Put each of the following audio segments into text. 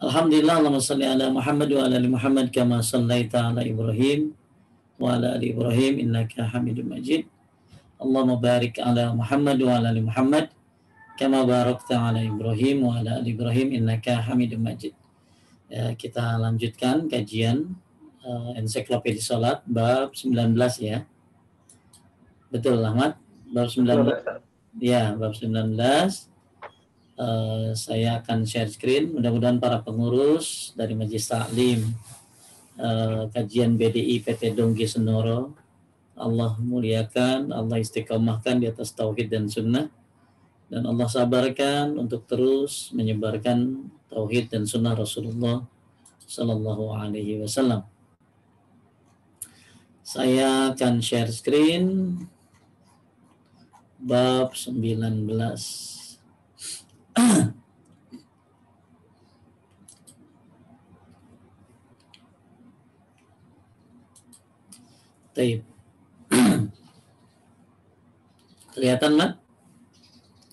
Alhamdulillah, Allahumma salli ala Muhammad wa ala ali Muhammad kama sallaita ala Ibrahim wa ala ali Ibrahim innaka Hamidum Majid. Allahumma barik ala Muhammad wa ala ali Muhammad kama barakta ala Ibrahim wa ala ali Ibrahim innaka Hamidum Majid. Ya, kita lanjutkan kajian ensiklopedia salat bab 19 ya. Betul Ahmad? Bab 19. Ya, bab 19. Saya akan share screen. Mudah-mudahan para pengurus dari Majelis Taklim kajian BDI PT Donggi Senoro Allah muliakan, Allah istiqomahkan di atas tauhid dan sunnah, dan Allah sabarkan untuk terus menyebarkan tauhid dan sunnah Rasulullah Sallallahu Alaihi Wasallam. Saya akan share screen bab 19. Taib. Kelihatan, Mat?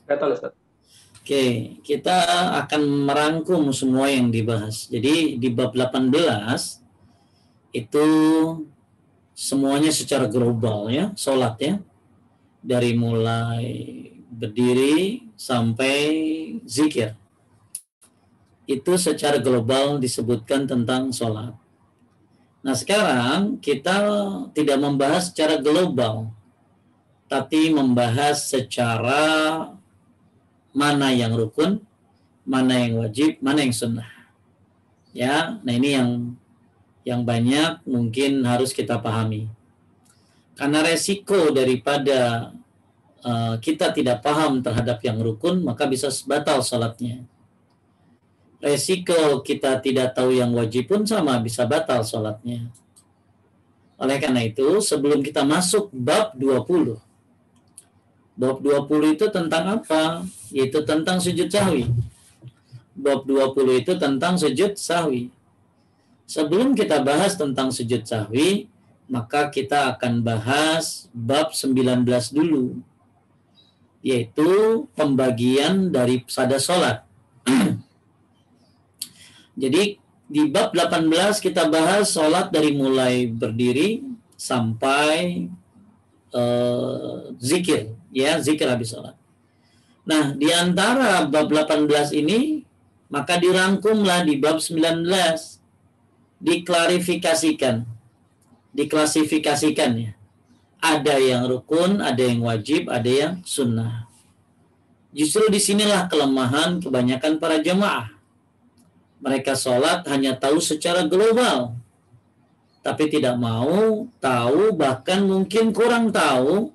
Kelihatan, Ustaz. Oke, kita akan merangkum semua yang dibahas. Jadi di bab 18 itu semuanya secara global ya, salat ya. Dari mulai berdiri sampai zikir. Itu secara global disebutkan tentang salat. Nah, sekarang kita tidak membahas secara global, tapi membahas secara mana yang rukun, mana yang wajib, mana yang sunnah. Ya, nah ini yang banyak mungkin harus kita pahami. Karena resiko daripada kita tidak paham terhadap yang rukun, maka bisa batal salatnya. Resiko kita tidak tahu yang wajib pun sama, bisa batal salatnya. Oleh karena itu, sebelum kita masuk bab 20. Bab 20 itu tentang apa? Yaitu tentang sujud sahwi. Bab 20 itu tentang sujud sahwi. Sebelum kita bahas tentang sujud sahwi, maka kita akan bahas bab 19 dulu. Yaitu pembagian daripada salat. Jadi di bab 18 kita bahas sholat dari mulai berdiri sampai zikir, ya, zikir habis sholat. Nah, di antara bab 18 ini maka dirangkumlah di bab 19, diklasifikasikan ya. Ada yang rukun, ada yang wajib, ada yang sunnah. Justru disinilah kelemahan kebanyakan para jemaah. Mereka sholat hanya tahu secara global, tapi tidak mau tahu, bahkan mungkin kurang tahu,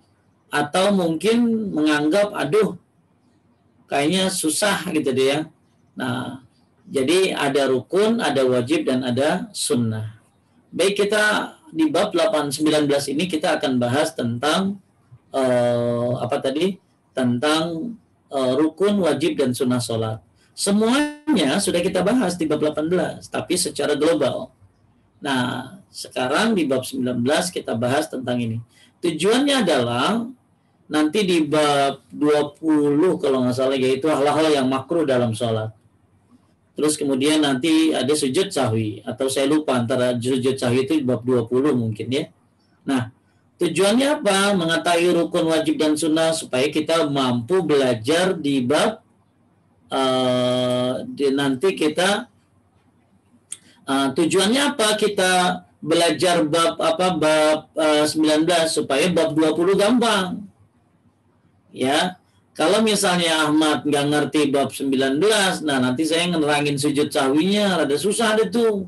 atau mungkin menganggap, aduh, kayaknya susah gitu deh ya. Nah, jadi ada rukun, ada wajib, dan ada sunnah. Baik, kita di bab 19 ini kita akan bahas tentang tentang rukun, wajib, dan sunnah sholat. Semuanya sudah kita bahas di bab 18, tapi secara global. Nah, sekarang di bab 19 kita bahas tentang ini. Tujuannya adalah nanti di bab 20 kalau nggak salah, yaitu hal-hal yang makruh dalam sholat. Terus kemudian nanti ada sujud sahwi, atau saya lupa antara sujud sahwi itu di bab 20 mungkin ya. Nah, tujuannya apa? Mengetahui rukun, wajib, dan sunnah supaya kita mampu belajar di bab nanti kita tujuannya apa kita belajar bab 19 supaya bab 20 gampang ya. Kalau misalnya Ahmad nggak ngerti bab 19, nah nanti saya ngerangin sujud sahwinya rada susah itu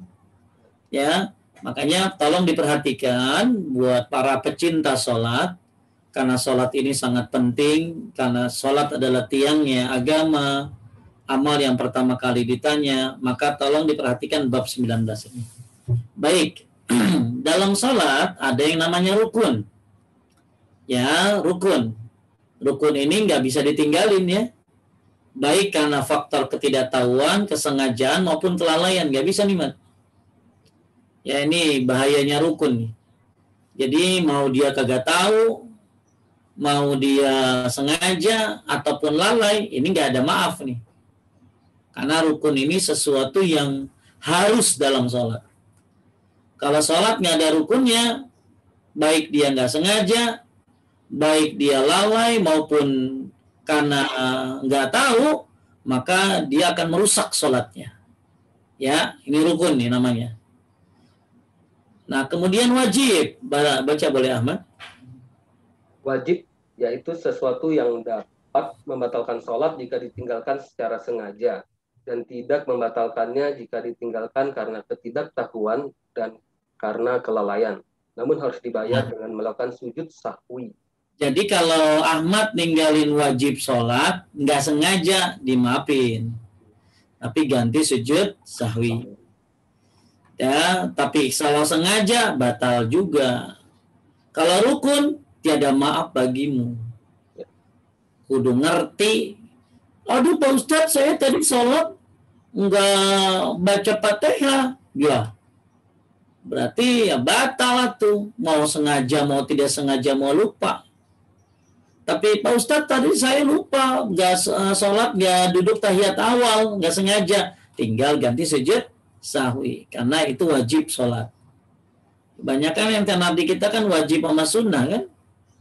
ya. Makanya tolong diperhatikan buat para pecinta sholat, karena sholat ini sangat penting, karena sholat adalah tiangnya agama, amal yang pertama kali ditanya, maka tolong diperhatikan bab 19 ini. Baik, dalam sholat ada yang namanya rukun. Ya, rukun. Rukun ini nggak bisa ditinggalin ya. Baik karena faktor ketidaktahuan, kesengajaan, maupun kelalaian. Nggak bisa nih, Mat. Ya, ini bahayanya rukun nih. Jadi mau dia kagak tahu, mau dia sengaja, ataupun lalai, ini nggak ada maaf nih. Karena rukun ini sesuatu yang harus dalam sholat. Kalau sholat nggak ada rukunnya, baik dia nggak sengaja, baik dia lalai maupun karena nggak tahu, maka dia akan merusak sholatnya. Ya, ini rukun nih namanya. Nah, kemudian wajib. Baca boleh Ahmad. Wajib yaitu sesuatu yang dapat membatalkan sholat jika ditinggalkan secara sengaja dan tidak membatalkannya jika ditinggalkan karena ketidaktahuan dan karena kelalaian. Namun harus dibayar dengan melakukan sujud sahwi. Jadi kalau Ahmad ninggalin wajib sholat, nggak sengaja dimaafin. Tapi ganti sujud sahwi. Ya, tapi kalau sengaja batal juga. Kalau rukun, tiada maaf bagimu. Kudu ngerti. Aduh Pak Ustadz, saya tadi sholat nggak baca Fatihah. Ya, berarti ya batal tuh. Mau sengaja, mau tidak sengaja, mau lupa. Tapi Pak Ustadz tadi saya lupa, nggak sholat, nggak duduk tahiyat awal, nggak sengaja. Tinggal ganti sujud sahwi, karena itu wajib sholat. Kebanyakan yang nabi kita kan wajib sama sunnah kan?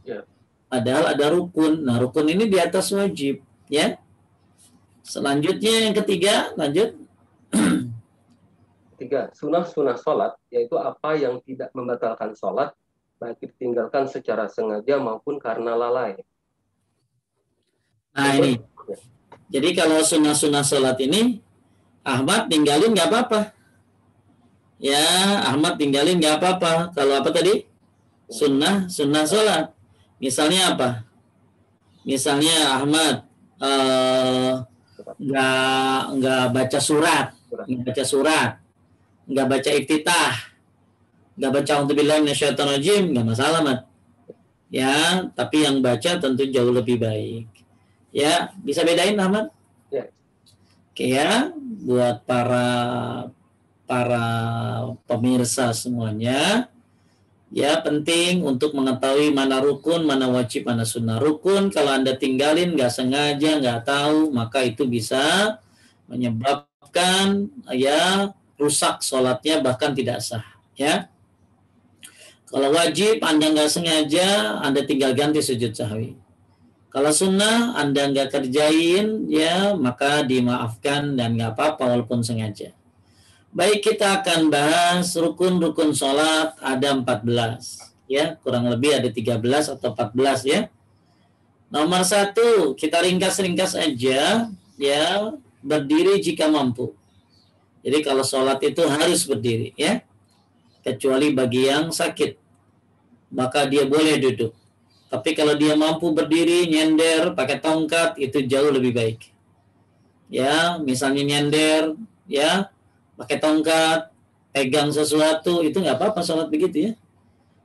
Ya. Padahal ada rukun. Nah rukun ini di atas wajib, ya. Selanjutnya yang ketiga, lanjut. Ketiga, sunah-sunah sholat, yaitu apa yang tidak membatalkan sholat, baik ditinggalkan secara sengaja maupun karena lalai. Nah ini, jadi kalau sunnah-sunnah sholat ini, Ahmad tinggalin nggak apa-apa. Ya, Ahmad tinggalin nggak apa-apa. Kalau apa tadi? Sunnah sholat. Misalnya apa? Misalnya Ahmad nggak baca surat, nggak baca iftitah, nggak baca A'udzubillahi minasyaitonirrajim, nggak masalah, Mat. Ya, tapi yang baca tentu jauh lebih baik. Ya, bisa bedain Ahmad? Ya. Oke ya, buat para pemirsa semuanya, ya penting untuk mengetahui mana rukun, mana wajib, mana sunnah. Rukun kalau Anda tinggalin nggak sengaja, nggak tahu, maka itu bisa menyebabkan ya rusak sholatnya, bahkan tidak sah. Ya. Kalau wajib Anda nggak sengaja, Anda tinggal ganti sujud sahwi. Kalau sunnah Anda nggak kerjain, ya maka dimaafkan dan nggak apa-apa walaupun sengaja. Baik, kita akan bahas rukun-rukun sholat, ada 14. Ya, kurang lebih ada 13 atau 14 ya. Nomor 1, kita ringkas-ringkas aja, ya, berdiri jika mampu. Jadi kalau sholat itu harus berdiri, ya. Kecuali bagi yang sakit, maka dia boleh duduk. Tapi kalau dia mampu berdiri, nyender, pakai tongkat, itu jauh lebih baik. Ya, misalnya nyender, ya, pakai tongkat, pegang sesuatu, itu nggak apa-apa sholat begitu ya.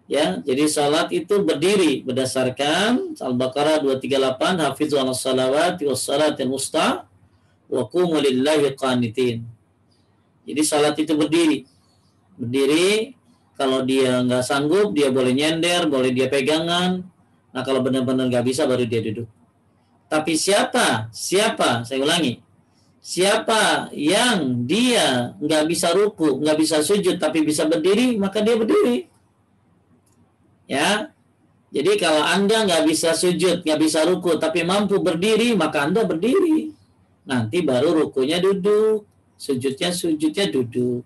Ya, jadi sholat itu berdiri berdasarkan Al-Baqarah 238, hafizu 'alas salawati was salatil wusta wa qumu lillahi qanitin. Jadi sholat itu berdiri. Berdiri, kalau dia nggak sanggup, dia boleh nyender, boleh dia pegangan. Nah, kalau benar-benar nggak bisa, baru dia duduk. Tapi siapa, saya ulangi, siapa yang dia nggak bisa ruku, nggak bisa sujud, tapi bisa berdiri, maka dia berdiri. Ya, jadi kalau Anda nggak bisa sujud, nggak bisa ruku, tapi mampu berdiri, maka Anda berdiri. Nanti baru rukunya duduk, sujudnya duduk.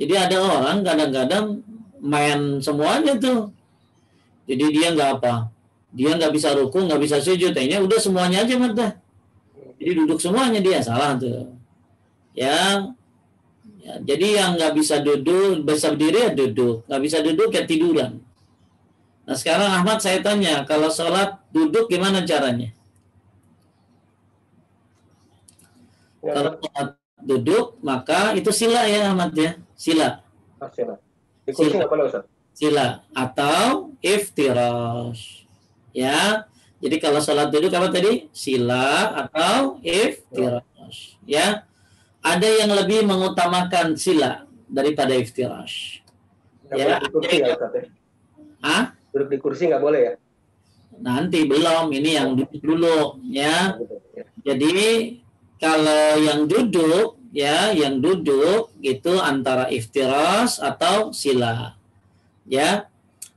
Jadi ada orang kadang-kadang main semuanya tuh. Jadi dia nggak apa, dia nggak bisa ruku, nggak bisa sujud, kayaknya udah semuanya aja mata. Jadi duduk semuanya, dia salah tuh. Ya, jadi yang nggak bisa duduk, bisa berdiri ya duduk, nggak bisa duduk ya tiduran. Nah sekarang Ahmad saya tanya, kalau sholat duduk gimana caranya? Ya, kalau sholat duduk maka itu sila ya Ahmad ya, sila. Sila. Di kursi nggak boleh Ustaz? Sila atau iftirash. Ya, jadi kalau sholat duduk apa tadi? Sila atau iftirash. Ya, ada yang lebih mengutamakan sila daripada iftirash. Ya, di kursi ya Ustaz ya? Hah? Duduk di kursi nggak boleh ya? Nanti belum, ini yang duduk dulu ya. Jadi Kalau yang duduk, ya, yang duduk itu antara iftirash atau sila. Ya.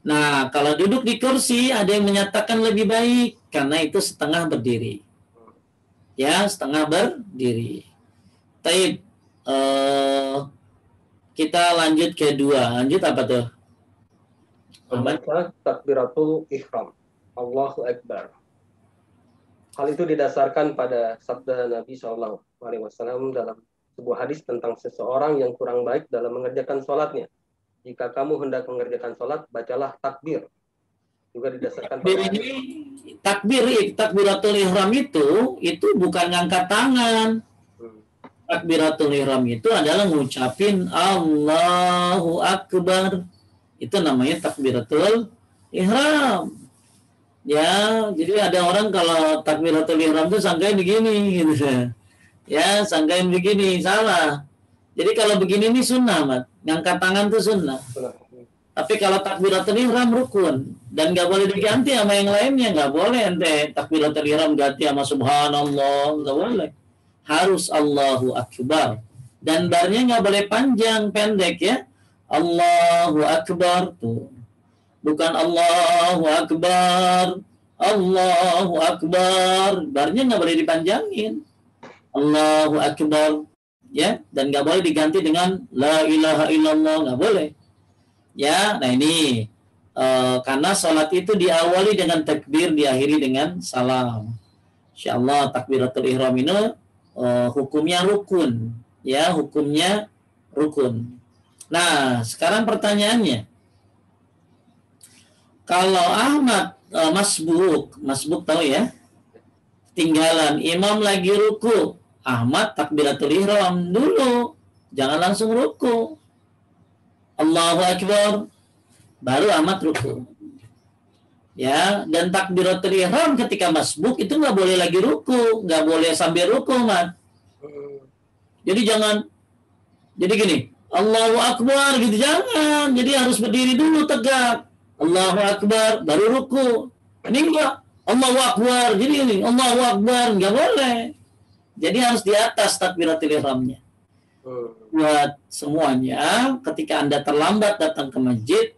Nah, kalau duduk di kursi ada yang menyatakan lebih baik karena itu setengah berdiri. Ya, setengah berdiri. Taib. Kita lanjut ke dua. Lanjut apa tuh? Membaca takbiratul ihram. Allahu Akbar. Hal itu didasarkan pada sabda Nabi Shallallahu Alaihi Wasallam dalam sebuah hadis tentang seseorang yang kurang baik dalam mengerjakan sholatnya. Jika kamu hendak mengerjakan sholat, bacalah takbir. Juga didasarkan Takbir pada ini hadis. takbiratul ihram itu bukan ngangkat tangan. Takbiratul ihram itu adalah ngucapin Allahu Akbar. Itu namanya takbiratul ihram. Ya, jadi ada orang kalau takbiratul ihram itu sangkain begini gitu. Ya, sangkain begini, salah. Jadi kalau begini ini sunnah, Mat. Ngangkat tangan itu sunnah. Tapi kalau takbiratul ihram rukun dan nggak boleh diganti sama yang lainnya, nggak boleh ente takbiratul ihram ganti sama subhanallah, nggak boleh. Harus Allahu Akbar dan barnya nggak boleh panjang pendek ya. Allahu Akbar tuh bukan Allahu Akbar, Allahu Akbar, barnya nggak boleh dipanjangin. Allahu Akbar ya, dan nggak boleh diganti dengan La ilaha illallah, nggak boleh. Ya, nah ini karena salat itu diawali dengan takbir, diakhiri dengan salam. Insyaallah takbiratul ihram ini hukumnya rukun, ya hukumnya rukun. Nah, sekarang pertanyaannya, kalau Ahmad masbuk tahu ya, tinggalan imam lagi ruku, Ahmad takbiratul ihram dulu, jangan langsung ruku. Allahu Akbar, baru Ahmad ruku. Ya, dan takbiratul ihram ketika masbuk itu nggak boleh lagi ruku, nggak boleh sambil ruku, Mat. Jadi jangan, jadi gini, Allahu Akbar gitu, jangan. Jadi harus berdiri dulu tegak. Allahu Akbar, baru ruku. Ini enggak, Allahu Akbar, jadi ini, Allahu Akbar, nggak boleh. Jadi harus di atas takbiratul ihramnya. Buat semuanya, ketika Anda terlambat datang ke masjid,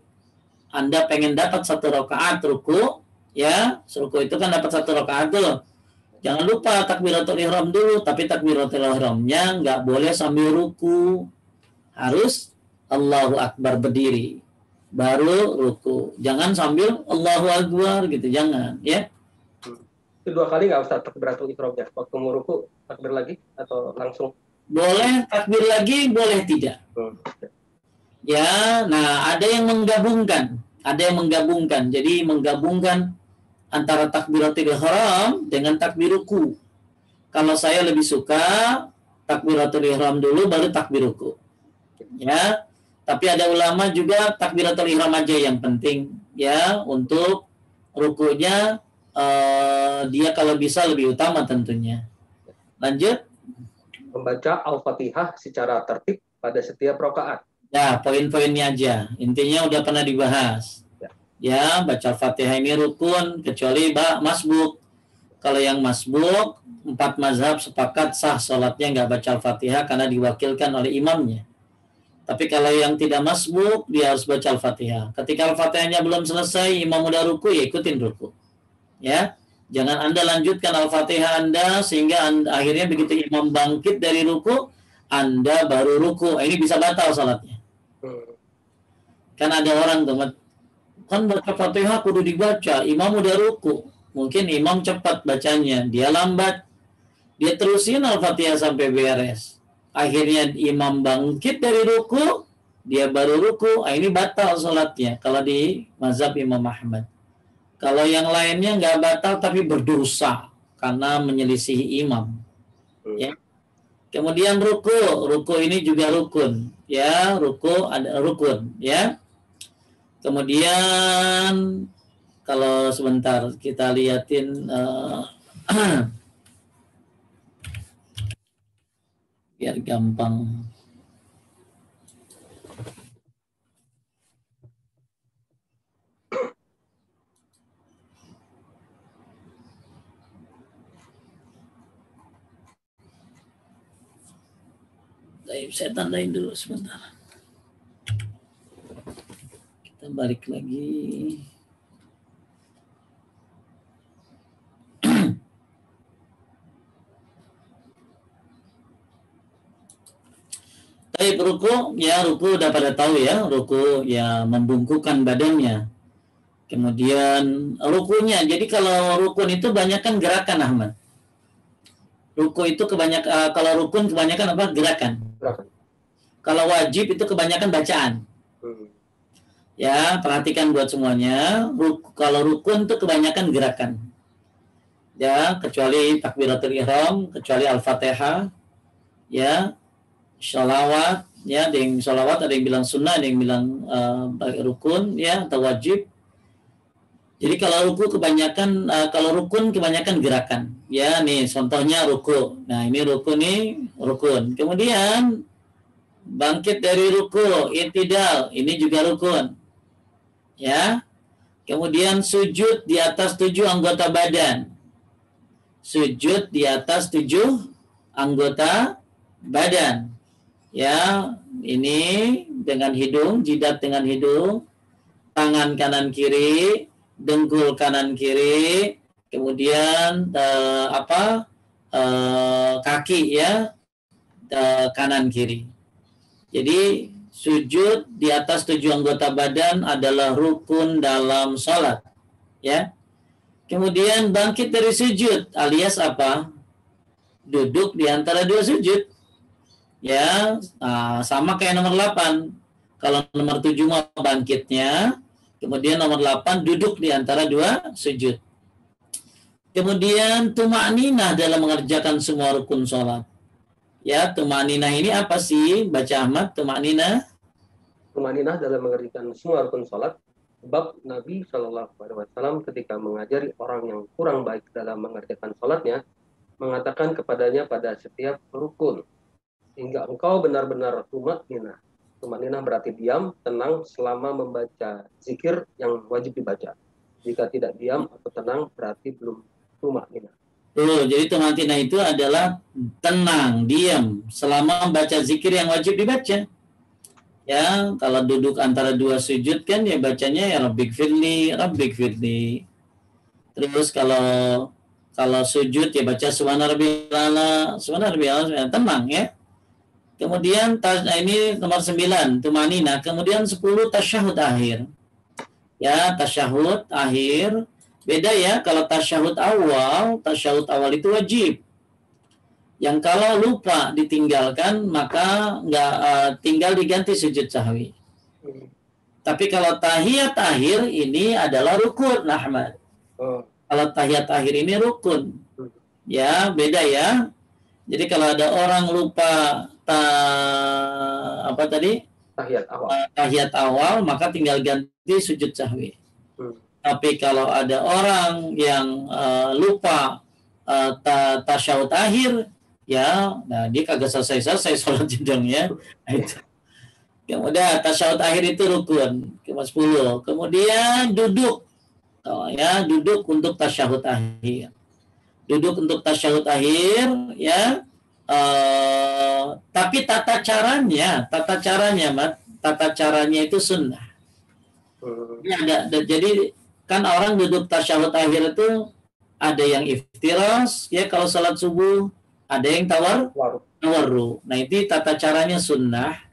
Anda pengen dapat 1 rakaat ruku, ya, ruku itu kan dapat 1 rakaat tuh. Jangan lupa takbiratul ihram dulu, tapi takbiratul ihramnya nggak boleh sambil ruku. Harus Allahu Akbar berdiri, baru ruku. Jangan sambil Allahu Akbar gitu, jangan, ya. Itu 2 kali nggak usah takbiratul ihramnya. Waktu mau ruku, takbir lagi atau langsung? Boleh takbir lagi, boleh tidak. Ya, nah ada yang menggabungkan. Jadi menggabungkan antara takbiratul ihram dengan takbir ruku. Kalau saya lebih suka takbiratul ihram dulu baru takbir ruku. Ya. Tapi ada ulama juga takbiratul ihram aja yang penting ya, untuk rukunya dia kalau bisa lebih utama tentunya. Lanjut. Membaca Al-Fatihah secara tertib pada setiap rakaat. Ya, poin-poinnya aja. Intinya udah pernah dibahas. Ya, baca Fatihah ini rukun kecuali masbuk. Kalau yang masbuk, 4 mazhab sepakat sah sholatnya nggak baca Al-Fatihah karena diwakilkan oleh imamnya. Tapi kalau yang tidak masbuk, dia harus baca Al-Fatihah. Ketika Al-Fatihahnya belum selesai, imam udah ruku, ya ikutin ruku. Ya, jangan Anda lanjutkan Al-Fatihah Anda sehingga akhirnya begitu imam bangkit dari ruku, Anda baru ruku. Ini bisa batal sholatnya. Kan ada orang tuh, kan baca Fatihah kudu dibaca, imam udah ruku. Mungkin imam cepat bacanya, dia lambat. Dia terusin Al-Fatihah sampai beres. Akhirnya imam bangkit dari ruku, dia baru ruku. Ini batal sholatnya kalau di mazhab Imam Ahmad. Kalau yang lainnya nggak batal tapi berdosa karena menyelisihi imam. Ya. Kemudian ruku ini juga rukun. Ya, ruku ada rukun. Ya. Kemudian kalau sebentar kita liatin biar gampang. Baik, saya tandain dulu sebentar. Kita balik lagi. Tapi ruku, ya ruku udah pada tahu ya, ruku ya membungkukkan badannya. Kemudian rukunya, jadi kalau rukun itu banyak kan gerakan Ahmad. Ruku itu kebanyakan, kalau rukun kebanyakan apa? Gerakan. Kalau wajib itu kebanyakan bacaan. Ya, perhatikan buat semuanya. Kalau rukun itu kebanyakan gerakan. Ya, kecuali takbiratul ihram, kecuali al-fatihah. Ya, sholawat. Ya, ada yang sholawat, ada yang bilang sunnah, ada yang bilang rukun, ya, atau wajib. Jadi kalau ruku kebanyakan, kalau rukun kebanyakan gerakan. Ya, nih contohnya ruku. Nah, ini ruku nih, rukun. Kemudian bangkit dari ruku, i'tidal, ini juga rukun. Ya. Kemudian sujud di atas 7 anggota badan. Sujud di atas 7 anggota badan. Ya, ini dengan hidung, jidat dengan hidung, tangan kanan kiri, dengkul kanan kiri, kemudian kaki ya, kanan kiri. Jadi sujud di atas 7 anggota badan adalah rukun dalam sholat, ya. Kemudian bangkit dari sujud alias apa? Duduk di antara 2 sujud, ya. Sama kayak nomor 8. Kalau nomor 7 mau bangkitnya. Kemudian nomor 8 duduk di antara 2 sujud. Kemudian tuma'ninah dalam mengerjakan semua rukun sholat. Ya, tuma'ninah ini apa sih? Baca Ahmad, tuma'ninah. Tuma'ninah dalam mengerjakan semua rukun sholat. Sebab Nabi Shallallahu Alaihi Wasallam ketika mengajari orang yang kurang baik dalam mengerjakan sholatnya, mengatakan kepadanya pada setiap rukun, hingga engkau benar-benar tuma'ninah. Tuma'ninah berarti diam, tenang selama membaca zikir yang wajib dibaca. Jika tidak diam atau tenang berarti belum tuma'ninah. Jadi tuma'ninah itu adalah tenang, diam selama membaca zikir yang wajib dibaca. Ya, kalau duduk antara 2 sujud kan ya bacanya ya Rabbik firli, Rabbik firli. Terus kalau sujud ya baca subhana rabbiyal a'la, subhana rabbiyal a'la, tenang ya. Kemudian ini nomor 9 tuma'ninah. Kemudian 10 tasyahud akhir. Ya, tasyahud akhir beda ya. Kalau tasyahud awal itu wajib. Yang kalau lupa ditinggalkan maka tinggal diganti sujud sahwi. Tapi kalau tahiyat akhir ini adalah rukun, Ahmad. Kalau tahiyat akhir ini rukun. Ya, beda ya. Jadi kalau ada orang lupa tahiyat awal maka tinggal ganti sujud sahwi. Tapi kalau ada orang yang lupa tasyahud akhir, ya, nah dia kagak selesai sholat judulnya. Itu. Kemudian tasyahud akhir itu rukun, 10. Kemudian duduk, duduk untuk tasyahud akhir. Duduk untuk tasyahud akhir, ya. Tapi tata caranya, Mat, tata caranya itu sunnah. Jadi kan orang duduk tasyahud akhir itu ada yang iftiras, ya kalau salat subuh, ada yang tawarru. Nah itu tata caranya sunnah,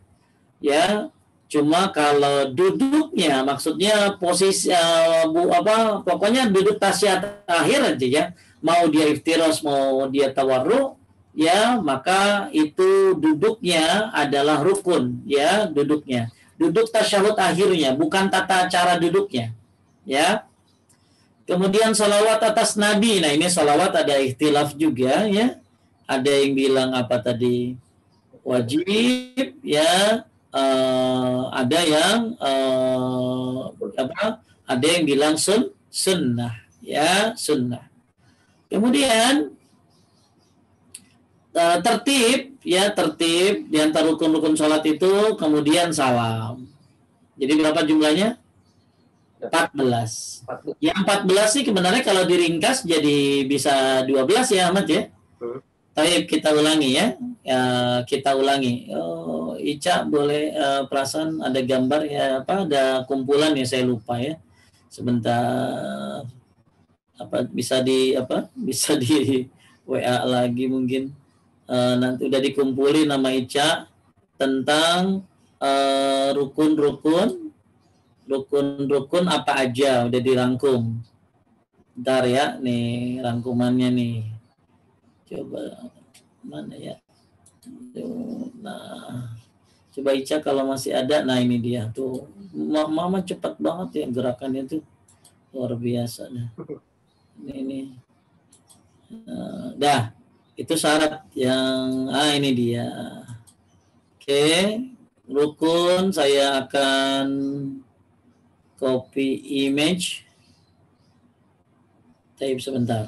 ya. Cuma kalau duduknya, maksudnya posisi pokoknya duduk tasyahud akhir aja ya. Mau dia iftiras, mau dia tawarru, ya maka itu duduknya adalah rukun, ya duduknya. Duduk tasyahud akhirnya, bukan tata cara duduknya, ya. Kemudian salawat atas Nabi. Nah ini salawat ada ikhtilaf juga, ya. Ada yang bilang apa tadi? Wajib, ya. Ada yang ada yang bilang sunnah, ya sunnah. Kemudian tertib di antara rukun-rukun sholat itu, kemudian salam. Jadi berapa jumlahnya? 14. Yang 14 sih sebenarnya kalau diringkas jadi bisa 12 ya Ahmad ya. Tapi kita ulangi ya. kita ulangi. Oh, Ica boleh perasaan ada gambar ya apa ada kumpulan ya saya lupa ya. Sebentar apa bisa di WA lagi mungkin. Nanti udah dikumpulin nama Ica tentang rukun apa aja udah dirangkum. Bentar ya, nih rangkumannya nih. Coba mana ya? Nah, coba Ica kalau masih ada. Nah, ini dia tuh. Mama cepat banget ya gerakannya tuh. Luar biasa dah. Ini. Dah, itu syarat yang ini dia. Oke, rukun saya akan copy image. Type sebentar.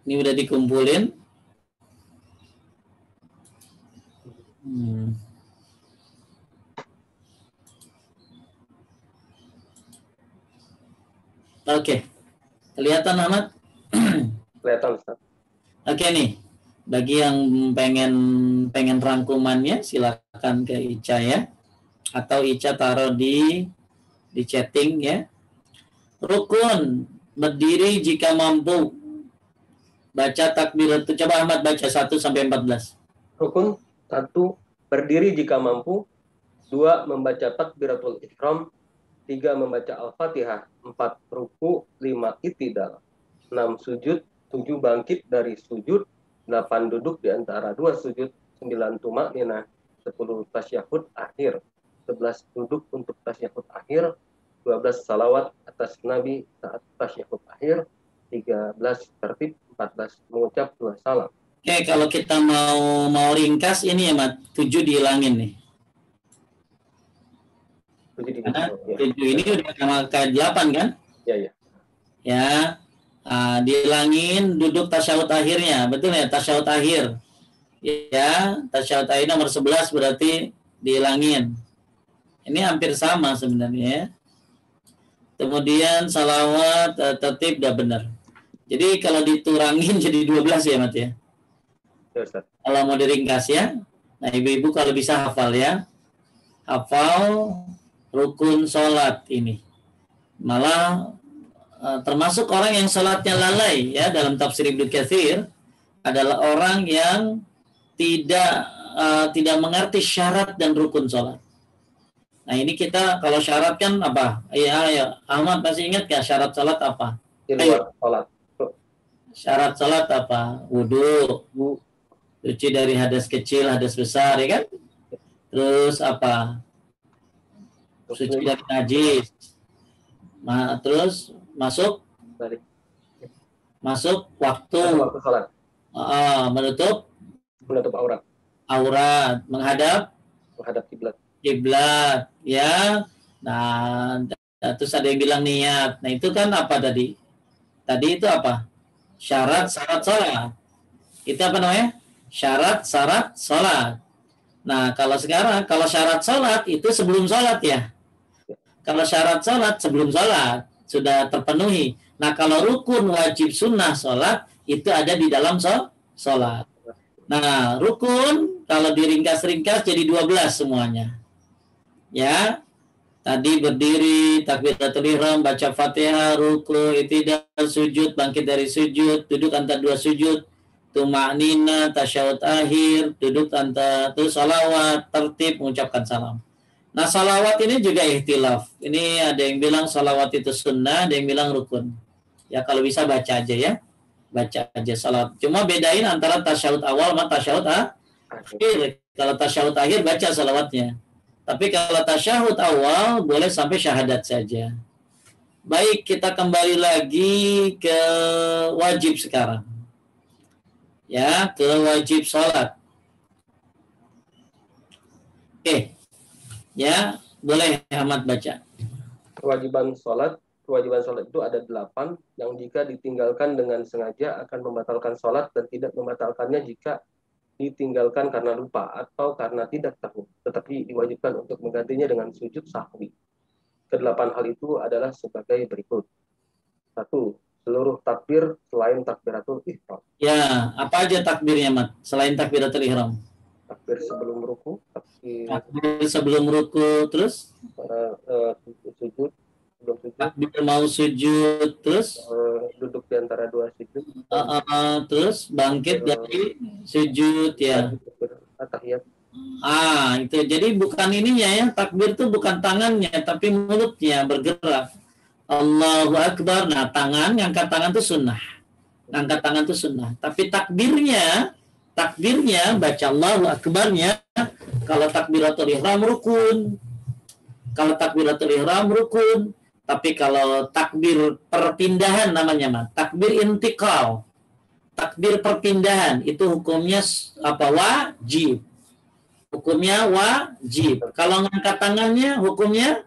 Ini udah dikumpulin. Oke. Kelihatan Ahmad? Kelihatan, Ustaz. Oke nih. Bagi yang pengen rangkumannya silakan ke Ica ya. Atau Ica taruh di chatting ya. Rukun berdiri jika mampu. Baca takbiratul. Coba Ahmad baca 1 sampai 14. Rukun 1, berdiri jika mampu. 2, membaca takbiratul ihram. 3, membaca Al-Fatihah. 4, ruku. 5, i'tidal. 6, sujud. 7, bangkit dari sujud. 8, duduk di antara dua sujud. 9, tumakninah. 10, tasyahud akhir. 11, duduk untuk tasyahud akhir. 12, salawat atas Nabi saat tasyahud akhir. 13, tertib. 14, mengucap 2 salam. Oke, kalau kita mau ringkas ini ya, Mat. 7 dihilangin nih. 7 Karena 7 ini udah sama kayak 8 kan? Ya. Ya. Dihilangin duduk tasyahud akhirnya. Betul ya? Tasyahud akhir. Ya, tasyahud akhir nomor 11 berarti dihilangin. Ini hampir sama sebenarnya ya. Kemudian salawat tertib udah benar. Jadi kalau diturangin jadi 12 ya, Mat ya. Ya, Ustaz. Kalau mau diringkas ya. Nah, ibu-ibu kalau bisa hafal ya. Hafal rukun sholat ini. Malah termasuk orang yang sholatnya lalai ya, dalam tafsir Ibnu Katsir adalah orang yang tidak mengerti syarat dan rukun sholat. Nah, ini kita kalau syarat kan apa? Ya, Ahmad masih ingat gak syarat sholat apa? Di luar sholat. Syarat sholat apa? Wudhu, suci dari hadas kecil, hadas besar, ya kan? Terus apa? Suci dari najis. Terus masuk waktu sholat. Menutup aurat, menghadap kiblat ya. Nah, terus ada yang bilang niat. Nah, itu kan apa tadi itu apa? Syarat sholat. Itu apa namanya? Syarat sholat. Nah, kalau sekarang kalau syarat sholat itu sebelum sholat ya. Kalau syarat sholat sebelum sholat sudah terpenuhi. Nah, kalau rukun wajib sunnah sholat itu ada di dalam sholat. Nah, rukun kalau diringkas-ringkas jadi 12 semuanya. Ya, tadi berdiri, takbiratul ihram, baca Fatihah, ruku, i'tidal, sujud, bangkit dari sujud, duduk antara dua sujud, tumaknina, tasyahud akhir, duduk antara itu salawat, tertib, mengucapkan salam. Nah, salawat ini juga ikhtilaf. Ini ada yang bilang salawat itu sunnah, ada yang bilang rukun. Ya, kalau bisa baca aja ya. Baca aja salawat. Cuma bedain antara tasyahud awal sama tasyahud akhir. Kalau tasyahud akhir baca salawatnya. Tapi kalau tasyahud awal boleh sampai syahadat saja. Baik, kita kembali lagi ke wajib sekarang. Ya, ke wajib sholat. Oke. Ya, boleh Ahmad baca. Kewajiban sholat itu ada 8 yang jika ditinggalkan dengan sengaja akan membatalkan sholat dan tidak membatalkannya jika ditinggalkan karena lupa atau karena tidak tahu, tetapi diwajibkan untuk menggantinya dengan sujud sahwi. Kedelapan hal itu adalah sebagai berikut. 1. Seluruh takbir selain takbiratul ihram. Ya, apa aja takbirnya, Mat? Selain takbiratul ihram. Takbir sebelum ruku, Takbir sebelum ruku, terus sujud, sebelum sujud, takbir mau sujud, terus duduk di antara dua sujud, terus bangkit dari sujud, ya. Tahiyat. Itu jadi bukan ininya ya, takbir itu bukan tangannya, tapi mulutnya bergerak. Allahu Akbar. Nah, ngangkat tangan itu sunnah. Ngangkat tangan itu sunnah. Tapi takbirnya baca Allahu Akbarnya, kalau takbiratul ihram rukun. Kalau takbiratul ihram rukun. Tapi kalau takbir perpindahan namanya, Mas. Takbir intikal. Takbir perpindahan itu hukumnya wajib. Hukumnya wajib. Kalau ngangkat tangannya hukumnya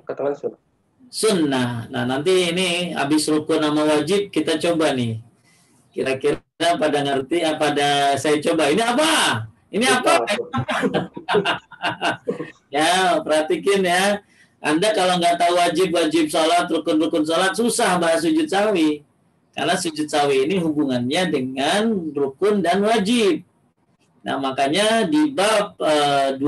Angkat tangan sunnah. Sunnah. Nah, nanti ini habis rukun sama wajib kita coba nih. Kira-kira pada ngerti pada saya coba. Ini apa? Ini apa? Ya, perhatikan ya. Anda kalau nggak tahu wajib sholat, rukun sholat, susah bahas sujud sahwi. Karena sujud sahwi ini hubungannya dengan rukun dan wajib. Nah, makanya di bab 20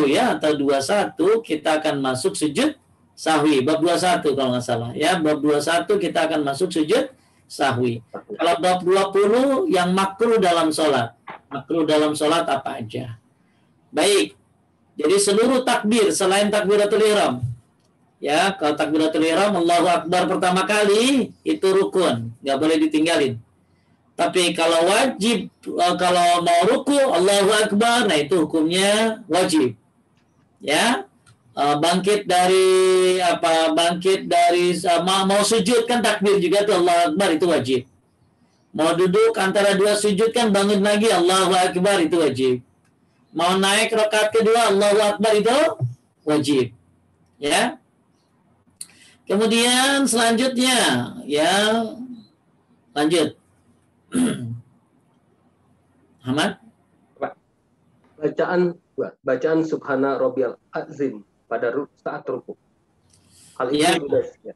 ya atau 21 kita akan masuk sujud sahwi. Bab 21 kalau nggak salah. Ya, bab 21 kita akan masuk sujud sahwi. Kalau bab 20 yang makruh dalam sholat. Makruh dalam sholat apa aja. Baik. Jadi seluruh takbir selain takbiratul ihram. Ya, kalau takbiratul ihram Allahu Akbar pertama kali itu rukun, nggak boleh ditinggalin. Tapi kalau wajib, kalau mau ruku Allahu Akbar, nah itu hukumnya wajib. Ya, bangkit dari mau sujud kan takbir juga tuh Allahu Akbar itu wajib. Mau duduk antara dua sujud kan bangun lagi Allahu Akbar itu wajib. Mau naik rakaat kedua Allahu Akbar itu wajib. Ya. Kemudian selanjutnya ya lanjut. Ahmad? Bacaan Subhana Rabbiyal Azim pada saat ruku. Hal ini ya.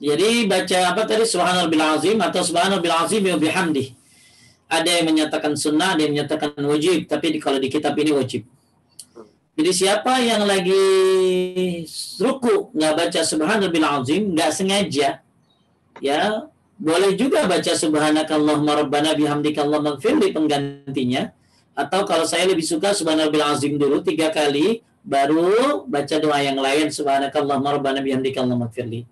Jadi baca apa tadi Subhana Rabbiyal Azim atau Subhana Rabbiyal Azim wa bihamdi. Ada yang menyatakan sunnah, ada yang menyatakan wajib, tapi kalau di kitab ini wajib. Jadi siapa yang lagi ruku nggak baca Subhana Rabbiyal Azim, nggak sengaja, ya boleh juga baca Subhanakallahumma rabbana bihamdika Allahumma ighfirli penggantinya. Atau kalau saya lebih suka Subhana Rabbiyal Azim dulu 3 kali, baru baca doa yang lain Subhanakallahumma rabbana bihamdika Allahumma ighfirli.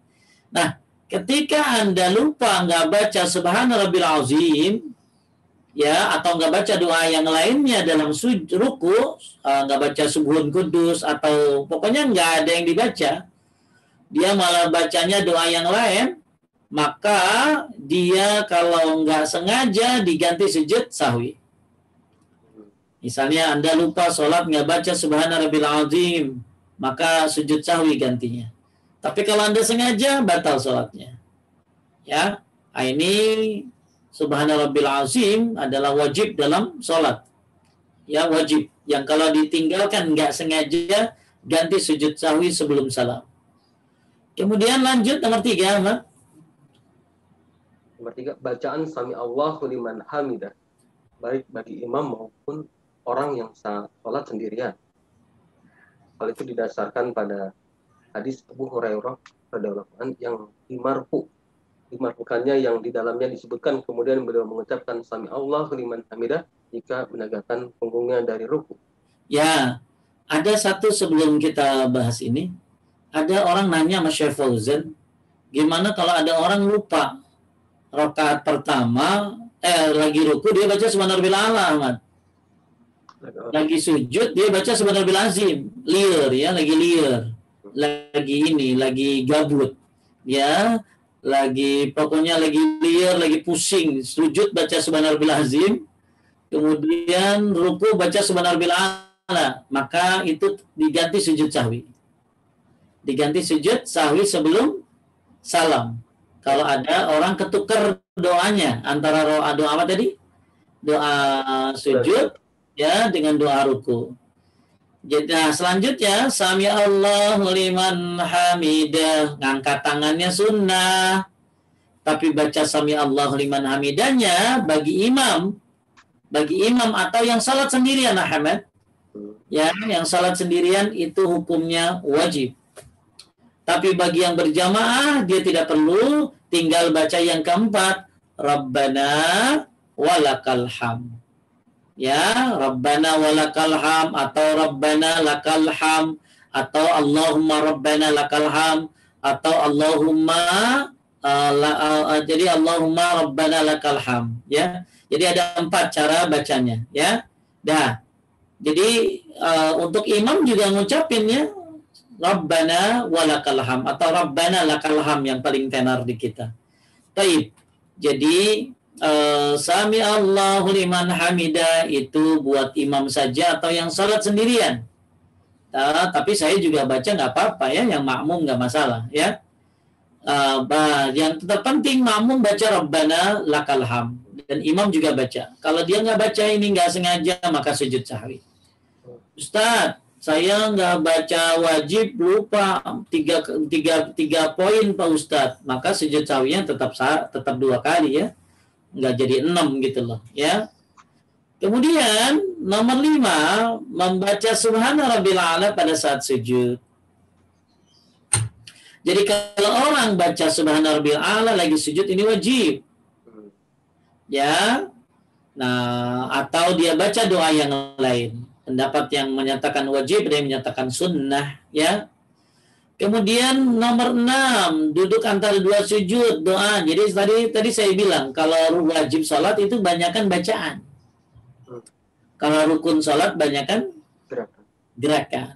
Nah, ketika Anda lupa nggak baca Subhana Rabbiyal Azim, ya, atau nggak baca doa yang lainnya dalam ruku, nggak baca Subhun Kudus, atau pokoknya nggak ada yang dibaca, dia malah bacanya doa yang lain, maka dia kalau nggak sengaja diganti sujud sahwi. Misalnya Anda lupa sholat nggak baca Subhana Rabbiyal Azim, maka sujud sahwi gantinya. Tapi kalau Anda sengaja, batal sholatnya. Ya, ini Subhana Rabbiyal Azim adalah wajib dalam sholat. Ya, wajib. Yang kalau ditinggalkan nggak sengaja, ganti sujud sahwi sebelum salam. Kemudian lanjut nomor 3, Mak. Nomor 3, bacaan Sami Allahu liman hamidah, baik bagi imam maupun orang yang sholat sendirian. Hal itu didasarkan pada hadis Abu Hurairah radhiyallahu anhu yang dimarfukannya, yang di dalamnya disebutkan kemudian beliau mengucapkan Sami Allahu liman hamidah jika menegakkan punggungnya dari ruku. Ya, ada satu sebelum kita bahas ini, ada orang nanya sama Syekh Fauzan, gimana kalau ada orang lupa rakaat pertama lagi ruku dia baca Subhana Rabbiyal A'la, Ahmad. Lagi sujud dia baca Subhana Rabbiyal Azim, lagi gabut. Ya, pokoknya lagi liar, lagi pusing, sujud baca Subhana Rabbiyal Azim, kemudian ruku baca Subhana Rabbiyal A'la, maka itu diganti sujud sahwi. Diganti sujud sahwi sebelum salam. Kalau ada orang ketukar doanya antara doa apa tadi? Doa sujud ya dengan doa ruku. Jadi selanjutnya sami Allahu liman hamidah, ngangkat tangannya sunnah. Tapi baca sami Allahu liman hamidahnya bagi imam atau yang salat sendirian, Ahmad. Ya, yang salat sendirian itu hukumnya wajib. Tapi bagi yang berjamaah dia tidak perlu, tinggal baca yang keempat, Rabbana walakal ham. Ya, Rabbana walakal ham atau Rabbana lakal ham atau Allahumma Rabbana lakal ham atau Allahumma jadi Allahumma Rabbana lakal ham, ya. Jadi ada 4 cara bacanya, ya. Dah. Jadi untuk imam juga ngucapinnya Rabbana walakal ham atau Rabbana lakal ham yang paling tenar di kita. Baik. Jadi Sami Allahu liman hamida itu buat imam saja atau yang salat sendirian. Tapi saya juga baca nggak apa-apa ya, yang makmum nggak masalah ya. Yang terpenting makmum baca Rabbana lakal ham dan imam juga baca. Kalau dia nggak baca ini nggak sengaja maka sujud sahwi. Ustaz, saya nggak baca wajib, lupa tiga poin Pak Ustaz, maka sujud sahwinya tetap 2 kali ya. Nggak jadi 6 gitu loh ya. Kemudian nomor 5, membaca subhana rabbil a'la pada saat sujud. Jadi kalau orang baca subhana rabbil a'la lagi sujud ini wajib. Ya. Nah, atau dia baca doa yang lain. Pendapat yang menyatakan wajib dan yang menyatakan sunnah ya. Kemudian nomor 6, duduk antara 2 sujud, doa. Jadi tadi saya bilang, kalau wajib sholat itu banyakkan bacaan. Kalau rukun sholat banyakkan gerakan.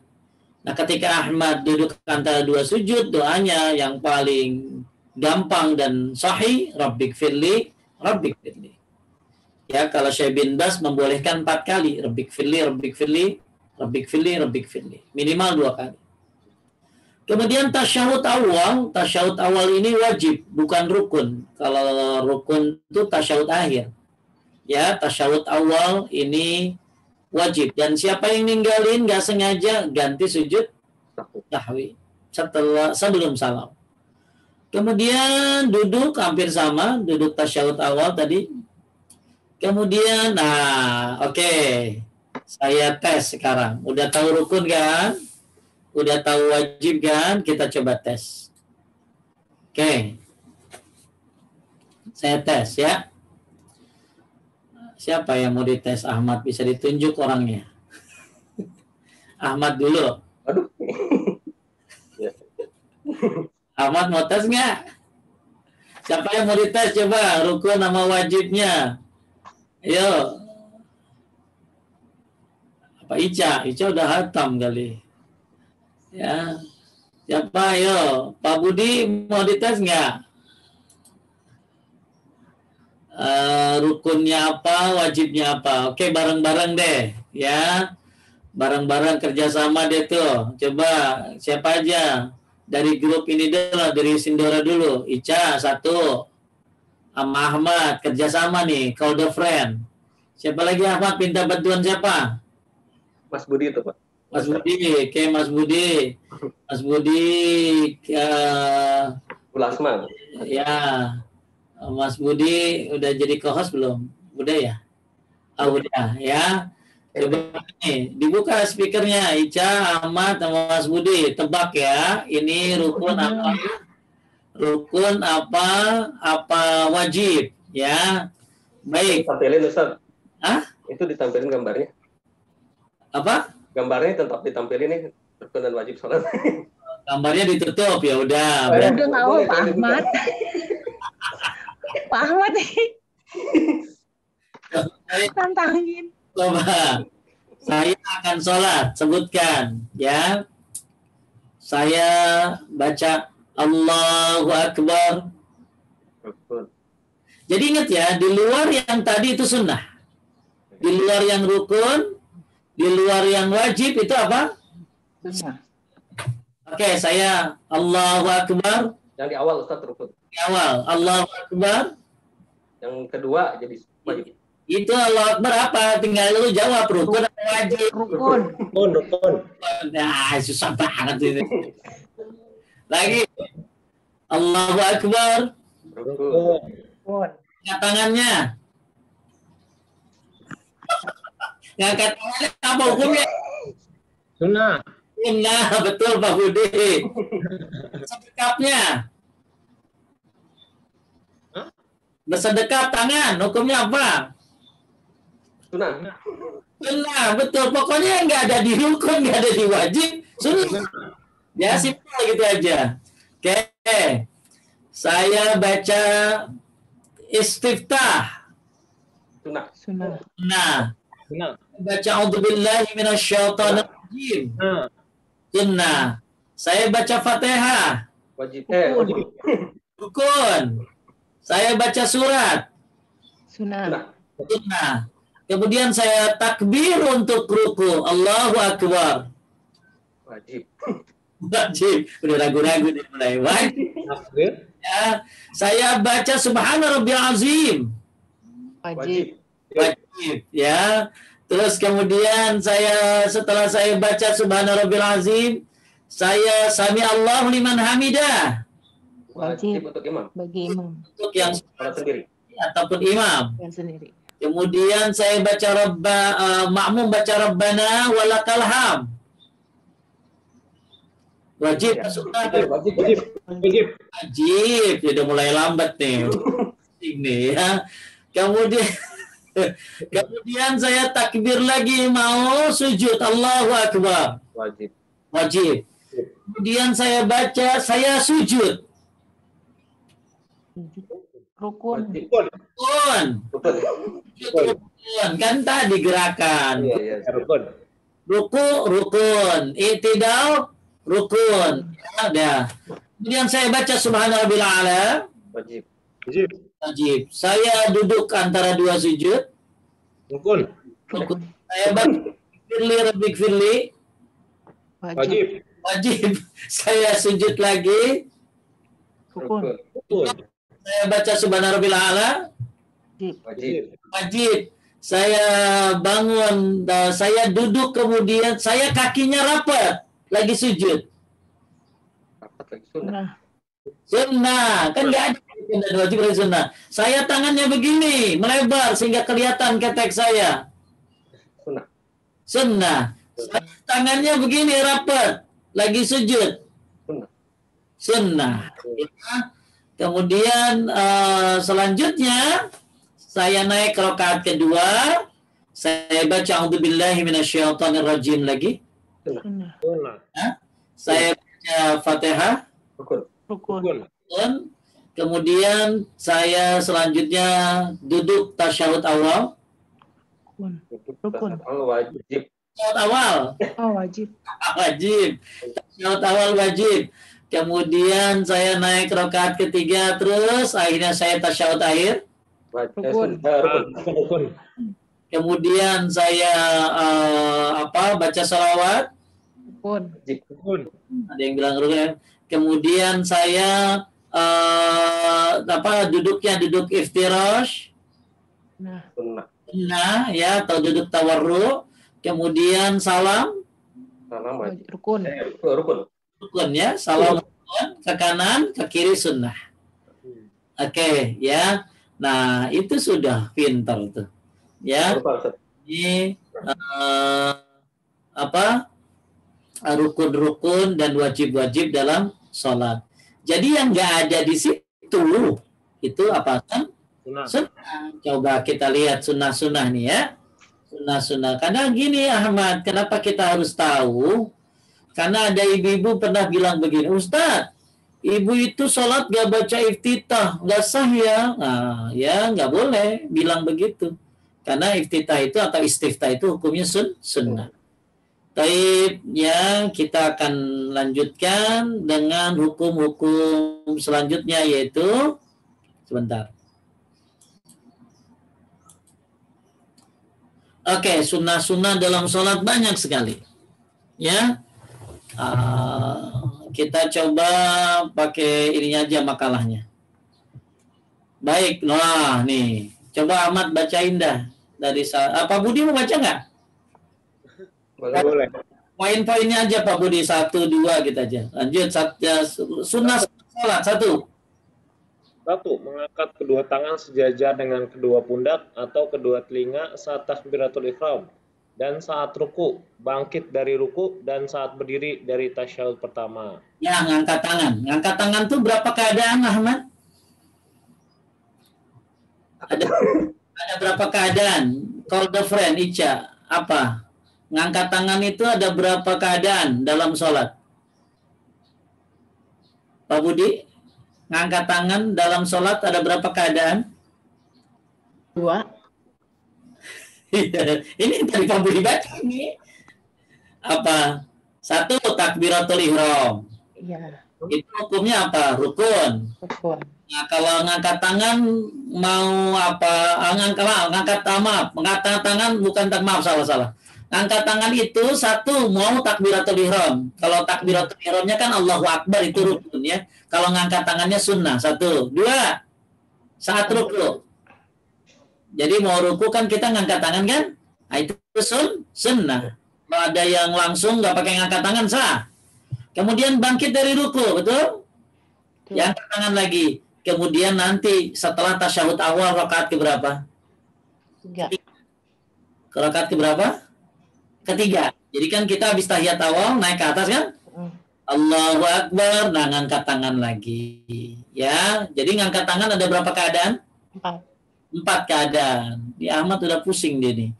Nah, ketika Ahmad duduk antara 2 sujud, doanya yang paling gampang dan sahih, Rabbik firli, Rabbik firli. Ya, kalau Syekh bin Bas membolehkan 4 kali, Rabbik firli, Rabbik firli, Rabbik firli, Rabbik firli. Minimal 2 kali. Kemudian tasyahud awal ini wajib, bukan rukun. Kalau rukun itu tasyahud akhir. Ya, tasyahud awal ini wajib. Dan siapa yang ninggalin nggak sengaja ganti sujud sahwi sebelum salam. Kemudian duduk hampir sama, duduk tasyahud awal tadi. Kemudian, oke. Saya tes sekarang. Udah tahu rukun kan? Udah tahu wajib kan? Kita coba tes. Oke. Saya tes ya. Siapa yang mau dites? Ahmad, bisa ditunjuk orangnya. Ahmad dulu. Aduh. Ahmad mau tes nggak? Siapa yang mau dites? Coba rukun sama wajibnya. Ayo. Apa Ica? Ica udah hatam kali. Ya, siapa? Ayo, Pak Budi mau dites nggak? Rukunnya apa, wajibnya apa? Oke, bareng-bareng deh, ya. Bareng-bareng kerjasama deh tuh. Coba siapa aja dari grup ini dulu, dari Sindora dulu. Ica 1, sama Ahmad kerjasama nih, call the friend. Siapa lagi Ahmad? Minta bantuan siapa? Mas Budi itu Pak. Mas Budi, oke Mas Budi. Mas Budi Ulasman. Ya. Mas Budi udah jadi co-host belum? Udah ya? Udah ya. Coba nih, dibuka speakernya Ica, Ahmad, sama Mas Budi. Tebak ya, ini rukun apa? Rukun apa wajib ya. Baik. Tampilin Ustaz. Hah? Itu ditampilin gambarnya. Apa? Gambarnya tetap ditampilin nih, rukun dan wajib sholat. Gambarnya ditutup ya udah. Udah nggak mau Pak Ahmad. Pak Ahmad nih. Tantangin. Coba. Saya akan sholat. Sebutkan ya. Saya baca Allahu Akbar. Rukun. Jadi ingat ya, di luar yang tadi itu sunnah. Di luar yang rukun, di luar yang wajib itu apa? Sunnah. Oke, saya Allahu Akbar. Yang di awal Ustaz rukun. Di awal, Allahu Akbar. Yang kedua jadi wajib. Itu Allah Akbar apa? Tinggal lu jawab rukun atau wajib. Rukun. Rukun. Nah, susah banget ini. Lagi. Allahu Akbar. Rukun. Rukun. Angkat tangannya. Ngangkat tangannya apa hukumnya? Sunnah. Nah, betul Pak Budi. Sedekapnya. Bersedekap tangan, hukumnya apa? Sunnah. Benar, betul. Pokoknya nggak ada di rukun, nggak ada di wajib. Sunnah. Ya, simpel gitu aja. Oke. Saya baca istiftah. Sunnah. Sunnah. Nah, Sunnah. baca a'udzubillahi minasyaitonirrajim. Sunnah. Saya baca Fatihah. Wajib. Rukun. Wajib. Rukun. Saya baca surat. Sunnah. Sunnah. Sunnah. Kemudian saya takbir untuk ruku. Allahu Akbar. Wajib. Wajib. Udah ragu-ragu nih mulai. Wajib. Takbir. Ya. Saya baca Subhana Rabbiyal Azim. Wajib. Wajib. Ya. Terus kemudian setelah saya baca Subhana Rabbiyal Azim, saya Sami Allahu liman hamidah. Wajib Wajib. untuk imam. Bagi imam Untuk yang Salat sendiri. ataupun imam. yang sendiri. Kemudian saya baca makmum baca Rabbana walakal ham. Wajib Ya. sunnah Wajib. Wajib. Wajib. wajib. Ya, udah mulai lambat nih. Ini ya. Kemudian saya takbir lagi mau sujud Allahu Akbar. Wajib. Wajib. Kemudian saya baca saya sujud. Rukun. Wajib. Rukun. Rukun. Rukun. Rukun. Kan tadi gerakan. Iya, iya. Rukun. Ruku, rukun. I'tidal, rukun. Ada. Kemudian saya baca Subhanallah ala. Wajib. Wajib. Wajib. Saya duduk antara dua sujud. Rukun. Rukun. Saya baca firli rabbik firli. Wajib. Wajib. Wajib. Saya sujud lagi. Rukun. Rukun. Saya baca Subhanallah ala. Wajib. Wajib. Wajib. Saya bangun, saya duduk, kemudian saya kakinya rapat, lagi sujud. Rapat lagi sunnah. Sunnah. Sunnah, kan nggak ada rukun dan wajib dari sunnah. Saya tangannya begini, melebar sehingga kelihatan ketek saya. Sunnah. Sunnah. Saya tangannya begini rapat, lagi sujud. Sunnah. Sunnah. Ya. Kemudian selanjutnya saya naik ke rakaat kedua, saya baca a'udzubillahi minasyaitonirrajim lagi. Sunnah. Sunnah. Saya baca Fatihah. Rukun. Rukun. Rukun. Kemudian saya selanjutnya duduk tasyahud awal. Rukun. Rukun. Rukun. Wajib. Tasyahud awal Oh, wajib. wajib. Tasyahud awal wajib. Kemudian saya naik ke rakaat ketiga, terus akhirnya saya tasyahud akhir. Wajib. Rukun. Rukun. Rukun. Kemudian saya baca salawat. Rukun. Wajib. Rukun. Ada yang bilang rukun. Kemudian saya duduknya duduk iftirash. Nah, Sunnah. Nah, ya, atau duduk tawarru. Kemudian salam. Salam wajib. rukun. Rukun. Rukun ya, salam rukun, ke kanan, ke kiri sunnah. Oke, ya. Nah, itu sudah pintar tuh. Ya, Lupa, Ustaz. ini rukun-rukun dan wajib-wajib dalam sholat. Jadi yang nggak ada di situ itu apa kan? Sunnah. Sunnah. Coba kita lihat sunnah-sunnah nih ya. Sunnah-sunnah. Karena gini Ahmad, kenapa kita harus tahu? Karena ada ibu-ibu pernah bilang begini, Ustadz, ibu itu sholat gak baca iftitah, gak sah ya. Nah, ya nggak boleh bilang begitu. Karena iftitah itu atau istiftah itu hukumnya sunnah. Taib, ya kita akan lanjutkan dengan hukum-hukum selanjutnya yaitu sebentar. Oke, sunnah-sunnah dalam sholat banyak sekali. Ya, kita coba pakai ininya aja makalahnya. Baik, nah nih, coba Ahmad bacain dah. Pak Budi mau baca nggak? Boleh. Poin-poinnya aja Pak Budi, 1, 2 gitu aja. Lanjut, sunnah salat 1. 1. Mengangkat kedua tangan sejajar dengan kedua pundak atau kedua telinga saat takbiratul ihram dan saat ruku, bangkit dari ruku, dan saat berdiri dari tasyahud pertama. Ya, ngangkat tangan. Ngangkat tangan tuh berapa keadaan, Ahmad? Ada berapa keadaan? Call the friend, Ica. Apa? Ngangkat tangan itu ada berapa keadaan dalam sholat? Pak Budi? Ngangkat tangan dalam sholat ada berapa keadaan? 2. Ini tadi Pak Budi baca ini. Apa? 1, takbiratul ihram. Iya. Itu hukumnya apa? Rukun. Rukun. Nah, kalau ngangkat tangan mau apa? Ngangkat tangan bukan maaf salah. Ngangkat tangan itu 1 mau takbiratul ihram. Kalau takbiratul ihramnya kan Allahu Akbar itu rukun ya. Kalau ngangkat tangannya sunnah 1. 2 saat ruku. Jadi mau ruku kan kita ngangkat tangan kan? Nah, itu sunnah. Kalau ada yang langsung nggak pakai ngangkat tangan sah. Kemudian bangkit dari ruku, betul? Yang angkat tangan lagi. Kemudian nanti setelah tasyahud awal rakaat keberapa? 3. Rakaat keberapa? Ketiga. Jadi kan kita habis tahiyat awal naik ke atas kan? Allahu Akbar, nah ngangkat tangan lagi. Ya, jadi ngangkat tangan ada berapa keadaan? 4 keadaan. Di Ahmad udah pusing dia nih.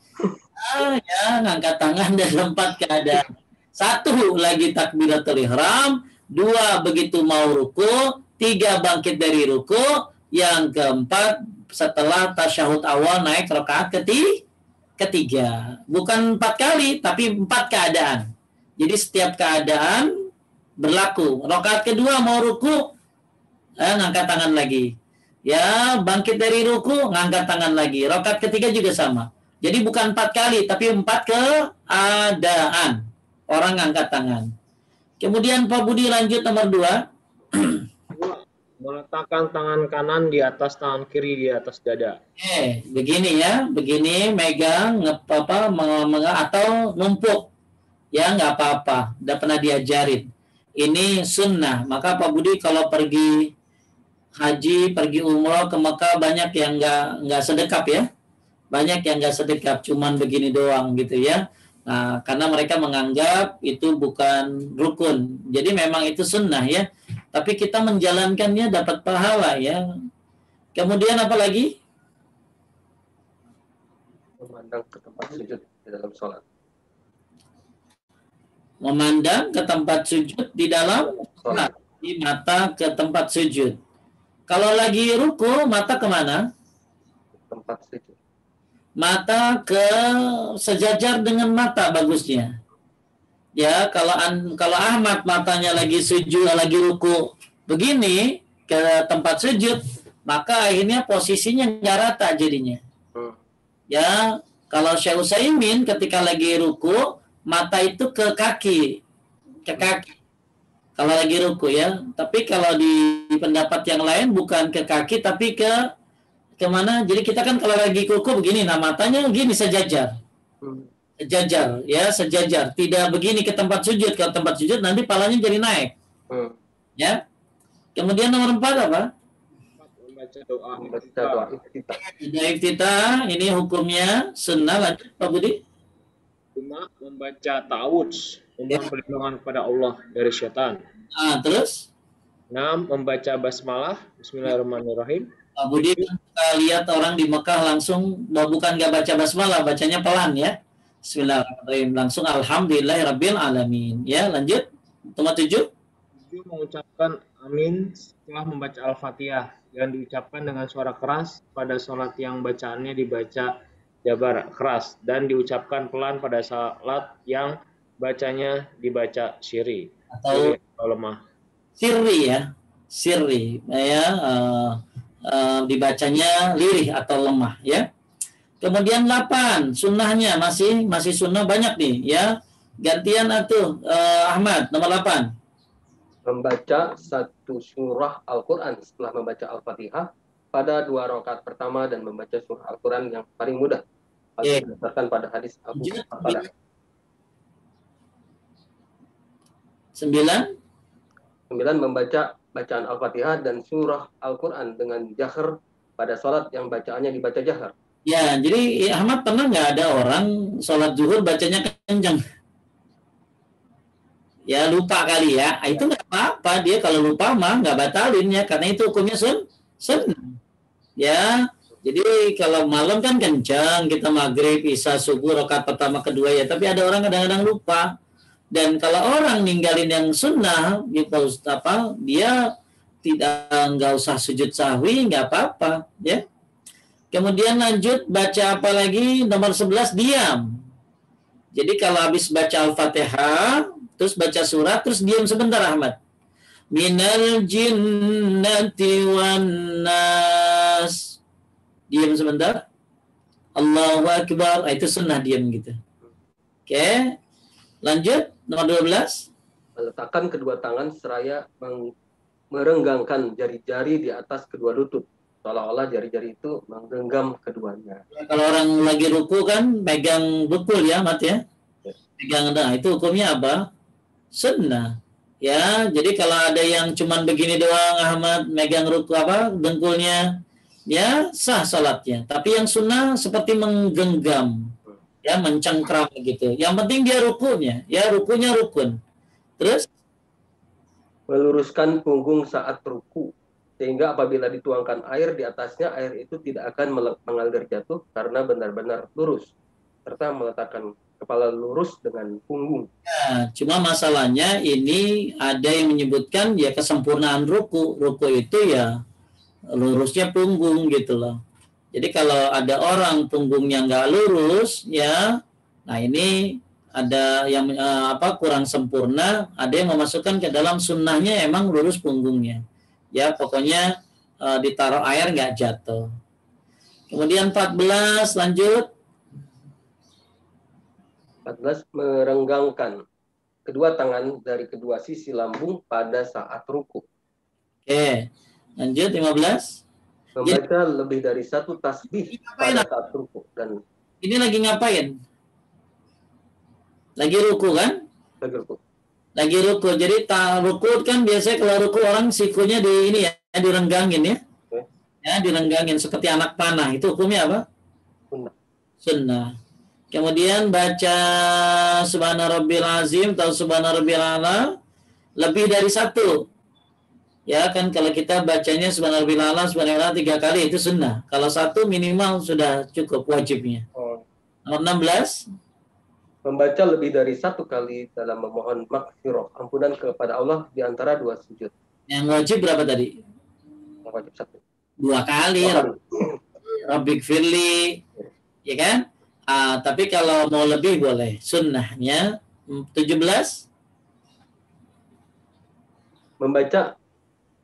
Ya, ngangkat tangan ada 4 keadaan. 1 lagi takbiratul ihram, 2 begitu mau ruku, 3 bangkit dari ruku, yang keempat setelah tasyahud awal naik rakaat ketiga. Bukan 4 kali, tapi 4 keadaan. Jadi setiap keadaan berlaku. Rakaat kedua mau ruku, ngangkat tangan lagi. Ya, bangkit dari ruku, ngangkat tangan lagi. Rakaat ketiga juga sama. Jadi bukan 4 kali, tapi 4 keadaan. Orang ngangkat tangan. Kemudian Pak Budi lanjut nomor 2. Meletakkan tangan kanan di atas tangan kiri di atas dada. Begini ya, begini megang atau numpuk. Ya, nggak apa-apa. Udah pernah diajarin. Ini sunnah. Maka Pak Budi kalau pergi haji, pergi umroh ke Mekah banyak yang nggak sedekap ya. Banyak yang nggak sedekap, cuman begini doang gitu ya. Nah, karena mereka menganggap itu bukan rukun. Jadi memang itu sunnah ya. Tapi kita menjalankannya dapat pahala ya. Kemudian apa lagi? Memandang ke tempat sujud di dalam sholat. Memandang ke tempat sujud di dalam sholat. Di mata ke tempat sujud. Kalau lagi ruku, mata kemana? Tempat sujud. Mata ke sejajar dengan mata bagusnya. Ya, kalau Ahmad matanya lagi sujud, lagi ruku begini ke tempat sujud, maka akhirnya posisinya nggak rata jadinya. Ya, kalau Syekh Utsaimin ketika lagi ruku, mata itu ke kaki. Kalau lagi ruku ya. Tapi kalau di pendapat yang lain bukan ke kaki tapi kemana? Jadi kita kan kalau lagi ruku begini, nah matanya begini sejajar. Sejajar. Tidak begini ke tempat sujud. Kalau tempat sujud nanti palanya jadi naik. Ya. Kemudian nomor 4 apa? Membaca doa. Iftitah, ini hukumnya sunnah. Lanjut Pak Budi. Cuma membaca ta'awudz, memohon perlindungan kepada Allah dari syaitan. Terus? 6. Membaca basmalah, bismillahirrahmanirrahim. Pak Budi kita lihat orang di Mekah langsung bukan nggak baca basmalah, bacanya pelan ya. Bismillahirrahmanirrahim. Langsung alhamdulillahirabbil alamin. Ya, lanjut. Nomor 7. Mengucapkan amin setelah membaca Al-Fatihah yang diucapkan dengan suara keras pada sholat yang bacaannya dibaca jabar keras dan diucapkan pelan pada salat yang bacanya dibaca sirri atau lemah. Sirri ya. Dibacanya lirih atau lemah ya. Kemudian 8 sunnahnya masih sunnah banyak nih ya. Gantian Ahmad nomor 8. Membaca 1 surah Al-Quran setelah membaca Al-Fatihah pada 2 rakaat pertama dan membaca surah Al-Quran yang paling mudah Oke. berdasarkan pada hadis Abu Lanjut. Hurairah. 9. 9, membaca bacaan Al-Fatihah dan surah Al-Quran dengan jahar pada sholat yang bacaannya dibaca jahar. Ya, jadi Ahmad pernah nggak ada orang sholat zuhur bacanya kencang? Ya lupa kali ya. Itu nggak apa-apa, dia kalau lupa mah nggak batalin ya, karena itu hukumnya sunnah. Ya, jadi kalau malam kan kencang, kita maghrib, isya, subuh, rakaat pertama, kedua ya. Tapi ada orang kadang-kadang lupa. Dan kalau orang ninggalin yang sunnah, gitu, dia nggak usah sujud sahwi, nggak apa-apa, ya. Kemudian lanjut baca apa lagi? Nomor 11, diam. Jadi kalau habis baca Al-Fatihah, terus baca surat, terus diam sebentar Ahmad. Minal jinnati wan nas. Diam sebentar. Allahu Akbar. Itu sunnah diam gitu. Oke. Lanjut. Nomor 12. Meletakkan kedua tangan seraya merenggangkan jari-jari di atas kedua lutut. Seolah-olah jari-jari itu menggenggam keduanya. Kalau orang lagi ruku kan pegang bekul ya, Mat ya. Pegang, nah itu hukumnya apa? Sunnah. Ya, jadi kalau ada yang cuman begini doang Ahmad megang ruku dengkulnya, ya sah salatnya. Tapi yang sunnah seperti menggenggam, ya mencengkram gitu. Yang penting dia rukunya, ya rukunya rukun. Terus meluruskan punggung saat ruku, sehingga apabila dituangkan air di atasnya, air itu tidak akan mengalir jatuh karena benar-benar lurus, serta meletakkan kepala lurus dengan punggung. Nah, cuma masalahnya ini ada yang menyebutkan ya kesempurnaan ruku. Ruku itu ya lurusnya punggung gitu loh. Jadi kalau ada orang punggungnya nggak lurus ya, nah ini ada yang kurang sempurna, ada yang memasukkan ke dalam sunnahnya emang lurus punggungnya. Ya pokoknya ditaruh air nggak jatuh. Kemudian 14 lanjut. 14, merenggangkan kedua tangan dari kedua sisi lambung pada saat ruku. Oke, lanjut 15. Membaca lebih dari satu tasbih pada saat ruku. Dan ini lagi ngapain? Lagi ruku kan? lagi ruku. Lagi ruku. Jadi ruku kan biasanya kalau ruku orang sikunya di ini ya, direnggangin ya. Ya, direnggangin seperti anak panah. Itu hukumnya apa? Sunnah. Sunnah. Kemudian baca Subhana Rabbil Azim atau Subhana Rabbil A'la lebih dari satu. Ya kan kalau kita bacanya Subhana Rabbil A'la, Subhana Rabbil A'la 3 kali itu sunnah. Kalau satu minimal sudah cukup wajibnya. Nomor 16. Membaca lebih dari satu kali dalam memohon maghfirah, ampunan kepada Allah di antara dua sujud. Yang wajib berapa tadi? Yang wajib 1. 2 kali. Rabbik firli. Ya kan? Tapi kalau mau lebih boleh. Sunnahnya 17. Membaca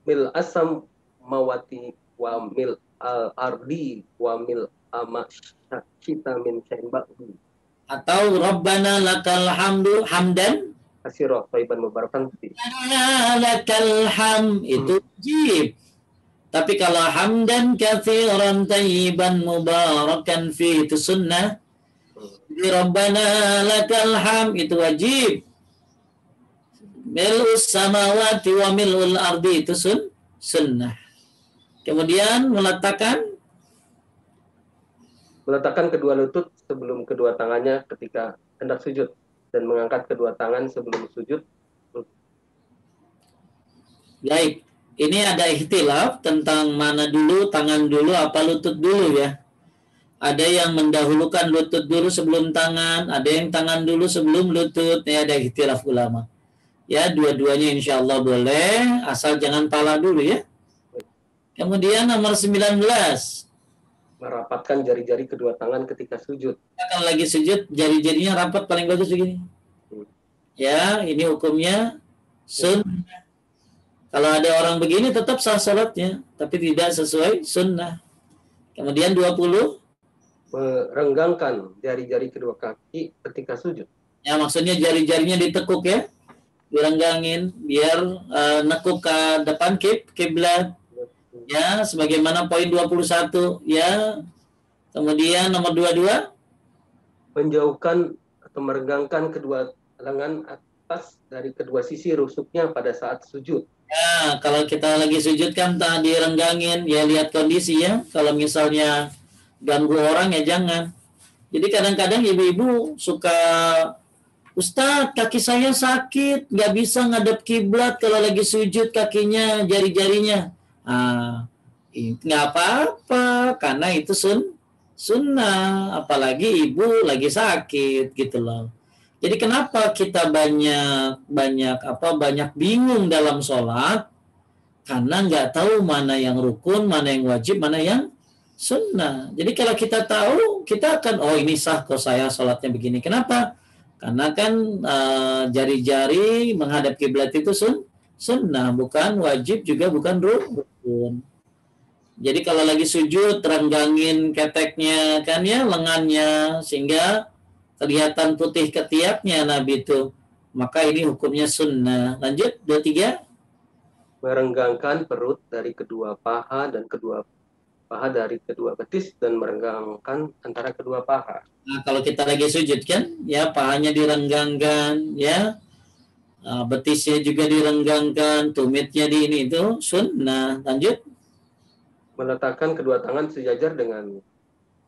mil asam mawati wa mil al ardi wa mil amasyakita min syai'ba'u. Atau Rabbana lakal hamdu hamdan. Asyirah thayyiban mubarakan fi. Rabbana lakal ham. Itu wajib. Tapi kalau hamdan katsiran thayyiban mubarakan fi itu sunnah. Rabbana lakal ham itu wajib. Mil'us samawati wa mil'ul ardi itu sunnah. Kemudian meletakkan kedua lutut sebelum kedua tangannya ketika hendak sujud dan mengangkat kedua tangan sebelum sujud. Baik, ini ada ikhtilaf tentang mana dulu, tangan dulu apa lutut dulu ya. Ada yang mendahulukan lutut dulu sebelum tangan, ada yang tangan dulu sebelum lutut. Ya, ada ikhtilaf ulama. Ya, dua-duanya insya Allah boleh, asal jangan pala dulu ya. Kemudian nomor 19. Merapatkan jari-jari kedua tangan ketika sujud. Kalau lagi sujud, jari-jarinya rapat paling bagus begini. Ya, ini hukumnya sunnah. Kalau ada orang begini tetap sah salatnya, tapi tidak sesuai sunnah. Kemudian 20. Merenggangkan jari-jari kedua kaki ketika sujud. Ya, maksudnya jari-jarinya ditekuk ya. Direnggangin biar nekuk ke depan kiblat. Ya, sebagaimana poin 21 ya. Kemudian nomor 22. menjauhkan atau meregangkan kedua lengan atas dari kedua sisi rusuknya pada saat sujud. Nah, kalau kita lagi sujud kan tak direnggangin, ya lihat kondisi ya. Kalau misalnya ganggu orang ya jangan. Jadi kadang-kadang ibu-ibu suka, Ustadz, kaki saya sakit, nggak bisa ngadep kiblat kalau lagi sujud kakinya, jari-jarinya. Nggak apa-apa, karena itu sunnah. Apalagi ibu lagi sakit gitu loh. Jadi kenapa kita banyak bingung dalam sholat? Karena nggak tahu mana yang rukun, mana yang wajib, mana yang sunnah. Jadi kalau kita tahu, kita akan, oh ini sah kok saya sholatnya begini. Kenapa? Karena kan jari-jari menghadap kiblat itu sunnah, bukan wajib, juga bukan rukun. Jadi kalau lagi sujud, renggangin keteknya kan ya, lengannya, sehingga kelihatan putih ketiaknya Nabi itu. Maka ini hukumnya sunnah. Lanjut, 23. Merenggangkan perut dari kedua paha dan kedua paha dari kedua betis dan merenggangkan antara kedua paha. Nah, kalau kita lagi sujud kan, ya pahanya direnggangkan, ya betisnya juga direnggangkan, tumitnya di ini itu sunnah. Lanjut. Meletakkan kedua tangan sejajar dengan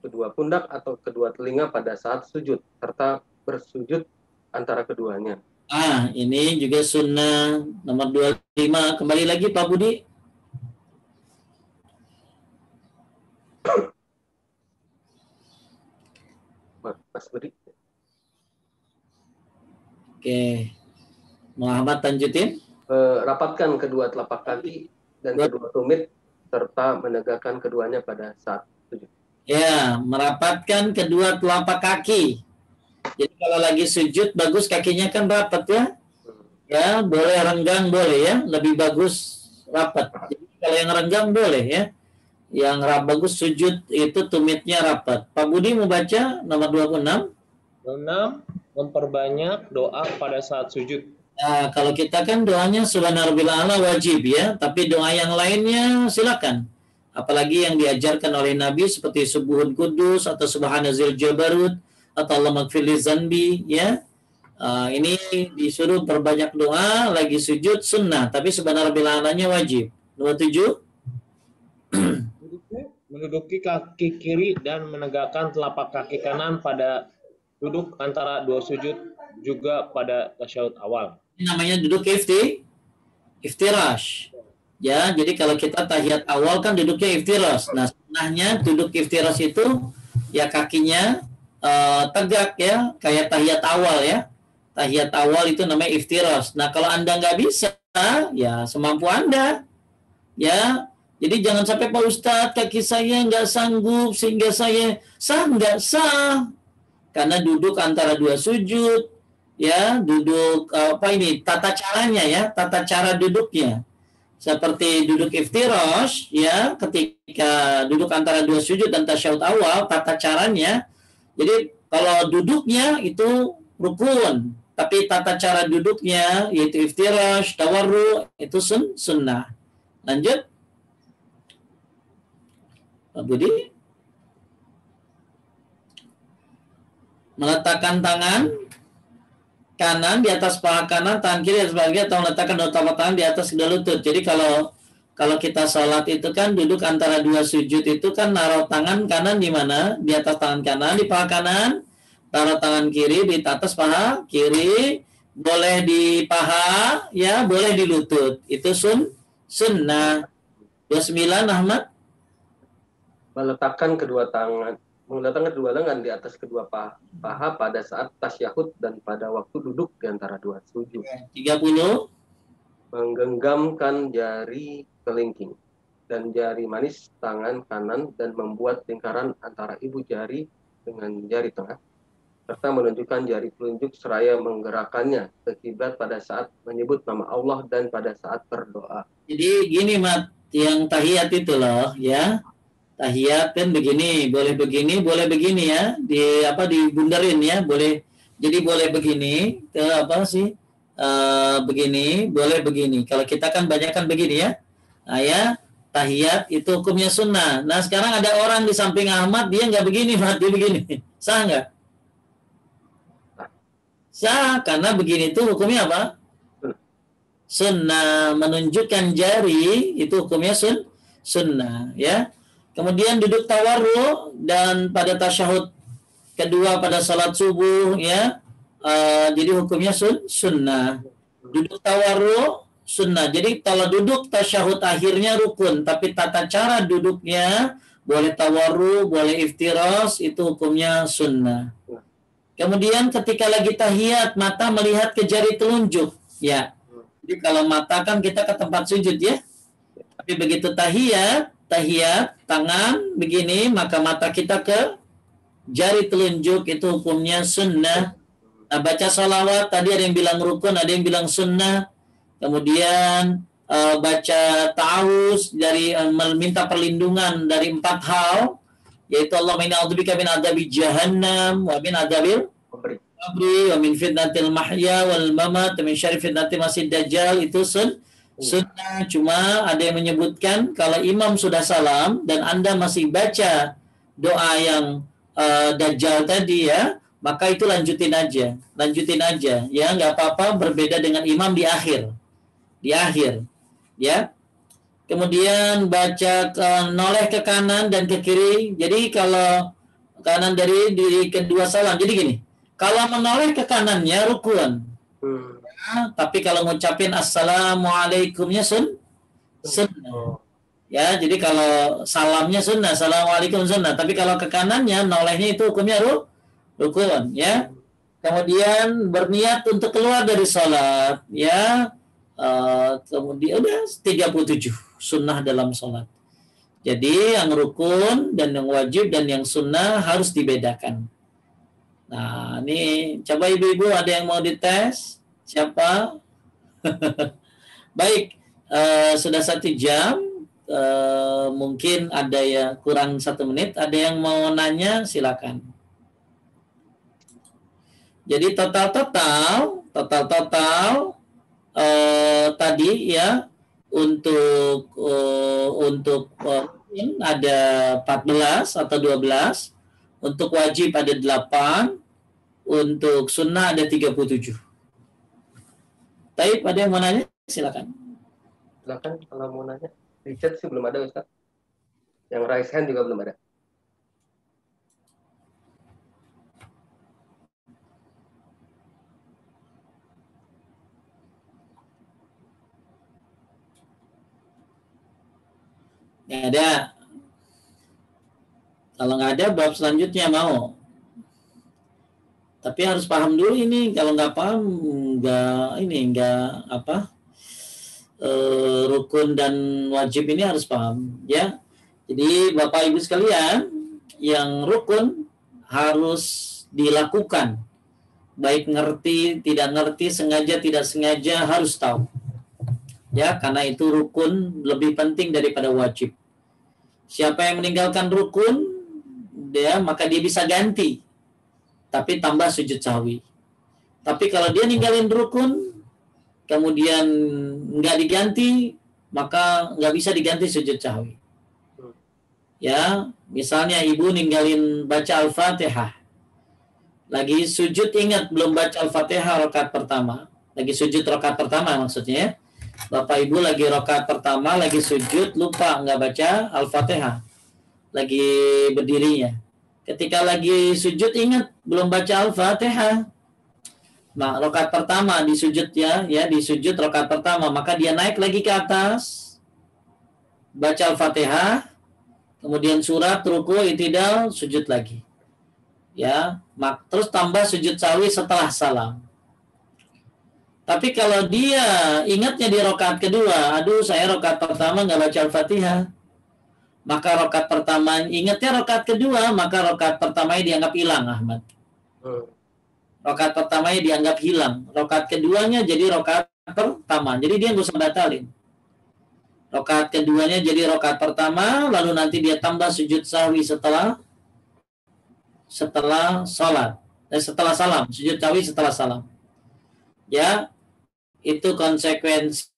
kedua pundak atau kedua telinga pada saat sujud, serta bersujud antara keduanya. Ini juga sunnah. Nomor 25. Kembali lagi Pak Budi. Mas Budi. Oke. Muhammad lanjutin. Rapatkan kedua telapak kaki dan kedua tumit serta menegakkan keduanya pada saat sujud. Ya, merapatkan kedua telapak kaki. Jadi kalau lagi sujud bagus kakinya kan rapat ya. Ya, boleh renggang boleh ya, lebih bagus rapat. Jadi kalau yang renggang boleh ya. Yang bagus sujud itu tumitnya rapat. Pak Budi mau baca nomor 26? 26. Memperbanyak doa pada saat sujud. Nah, kalau kita kan doanya subhanarabbil a'la wajib ya, tapi doa yang lainnya silakan. Apalagi yang diajarkan oleh Nabi seperti subuhun kudus atau subhanazil jabarut atau Allah magfirli zanbi ya. Ini disuruh berbanyak doa lagi sujud sunnah, tapi subhanarabbil a'lanya wajib. 27. Menduduki kaki kiri dan menegakkan telapak kaki kanan pada duduk antara dua sujud, juga pada tasyahud awal. Ini namanya duduk iftirash. Ya, jadi kalau kita tahiyat awal kan duduknya iftirash. Nah, sunnahnya duduk iftirash itu ya kakinya tegak ya, kayak tahiyat awal ya. Tahiyat awal itu namanya iftirash. Nah, kalau Anda nggak bisa, ya semampu Anda. Ya, jadi jangan sampai Pak Ustadz kaki saya nggak sanggup sehingga saya nggak sah. Karena duduk antara dua sujud, ya duduk tata caranya ya, tata cara duduknya. Seperti duduk iftirash ya, ketika duduk antara dua sujud dan tasyahud awal, tata caranya. Jadi kalau duduknya itu rukun, tapi tata cara duduknya yaitu iftirash, tawarru itu sunnah. Lanjut. Pak Budi. Meletakkan tangan kanan di atas paha kanan, tangan kiri di atas paha kiri, atau meletakkan dua telapak tangan di atas kedua lutut. Jadi kalau kita sholat itu kan duduk antara dua sujud itu kan naruh tangan kanan di mana? Di atas tangan kanan, di paha kanan. Taruh tangan kiri di atas paha kiri. Boleh di paha, ya boleh di lutut. Itu sunnah. 29 Ahmad. Meletakkan kedua lengan di atas kedua paha pada saat tasyahud dan pada waktu duduk di antara dua sujud. 30. Menggenggamkan jari kelingking dan jari manis tangan kanan dan membuat lingkaran antara ibu jari dengan jari tengah, serta menunjukkan jari telunjuk seraya menggerakkannya ke kiblat pada saat menyebut nama Allah dan pada saat berdoa. Jadi gini Mat, yang tahiyat itu loh ya. Tahiyat kan begini, boleh begini ya, dibundarin ya, boleh. Jadi boleh begini, begini, boleh begini. Kalau kita kan banyak kan begini ya. Nah ya, tahiyat itu hukumnya sunnah. Nah sekarang ada orang di samping Ahmad, dia nggak begini, Mat, dia begini. Sah nggak? Sah, karena begini itu hukumnya apa? Sunnah. Menunjukkan jari itu hukumnya sunnah, ya. Kemudian duduk tawarru dan pada tasyahud kedua pada salat subuh, ya. Jadi hukumnya sunnah. Duduk tawarru sunnah. Jadi kalau duduk tasyahud akhirnya rukun, tapi tata cara duduknya boleh tawarru, boleh iftiras, itu hukumnya sunnah. Kemudian ketika lagi tahiyat, mata melihat ke jari telunjuk, ya. Jadi kalau mata kan kita ke tempat sujud, ya. Tapi begitu tahiyat tangan begini, maka mata kita ke jari telunjuk, itu hukumnya sunnah. Nah, baca salawat tadi ada yang bilang rukun, ada yang bilang sunnah. Kemudian baca ta'awuz dari meminta perlindungan dari 4 hal, yaitu Allahumma inni a'udzubika min adzabi jahannam wa min adzabil qabri wa min fitnatil mahya wal mamat wa min syarri fitnatil masih dajjal, itu sunnah. Cuma ada yang menyebutkan kalau imam sudah salam dan Anda masih baca doa yang dajjal tadi, ya, maka itu lanjutin aja, ya, nggak apa-apa, berbeda dengan imam di akhir, ya. Kemudian baca noleh ke kanan dan ke kiri. Jadi kalau kanan dari kedua salam, jadi gini, kalau menoleh ke kanannya rukun, ya, tapi kalau ngucapin assalamualaikumnya sunnah, ya. Jadi kalau salamnya sunnah, assalamualaikum sunnah, tapi kalau ke kanannya nolehnya itu hukumnya rukun, ya. Kemudian berniat untuk keluar dari salat, ya. Kemudian udah 37 sunnah dalam salat. Jadi yang rukun dan yang wajib dan yang sunnah harus dibedakan. Nah, ini coba ibu-ibu ada yang mau dites? Siapa? Baik, sudah 1 jam. Mungkin ada ya kurang 1 menit. Ada yang mau nanya? Silakan. Jadi total tadi, ya, untuk ada 14 atau 12, untuk wajib ada 8, untuk sunnah ada 37. Taib, ada yang mau nanya? Silakan. Silakan kalau mau nanya. Di chat sih belum ada, Ustaz. Yang raise hand juga belum ada. Nggak ada. Kalau nggak ada, bab selanjutnya mau. Tapi harus paham dulu ini. Kalau nggak paham, rukun dan wajib ini harus paham, ya. Jadi Bapak Ibu sekalian, yang rukun harus dilakukan. Baik ngerti, tidak ngerti, sengaja, tidak sengaja, harus tahu. Ya, karena itu rukun lebih penting daripada wajib. Siapa yang meninggalkan rukun, maka dia bisa ganti, tapi tambah sujud sahwi. Tapi kalau dia ninggalin rukun, kemudian nggak diganti, maka nggak bisa diganti sujud sahwi. Ya, misalnya ibu ninggalin baca Al-Fatihah, lagi sujud ingat belum baca Al-Fatihah rakaat pertama, lagi sujud rakaat pertama maksudnya. Bapak Ibu lagi rakaat pertama, lagi sujud, lupa nggak baca Al-Fatihah, lagi berdirinya. Ketika lagi sujud ingat belum baca Al-Fatihah. Nah, rakaat pertama di sujud, ya di sujud rakaat pertama, maka dia naik lagi ke atas, baca Al-Fatihah, kemudian surat, ruku, i'tidal, sujud lagi. Ya, terus tambah sujud sahwi setelah salam. Tapi kalau dia ingatnya di rakaat kedua, aduh saya rakaat pertama nggak baca Al-Fatihah, maka rakaat pertama ingatnya rakaat kedua, maka rakaat pertamanya dianggap hilang, Ahmad. Rakaat pertamanya dianggap hilang, rakaat keduanya jadi rakaat pertama, jadi dia nggak usah batalin. Rakaat keduanya jadi rakaat pertama, lalu nanti dia tambah sujud sahwi setelah salat, setelah salam, sujud sahwi setelah salam. Ya, itu konsekuensi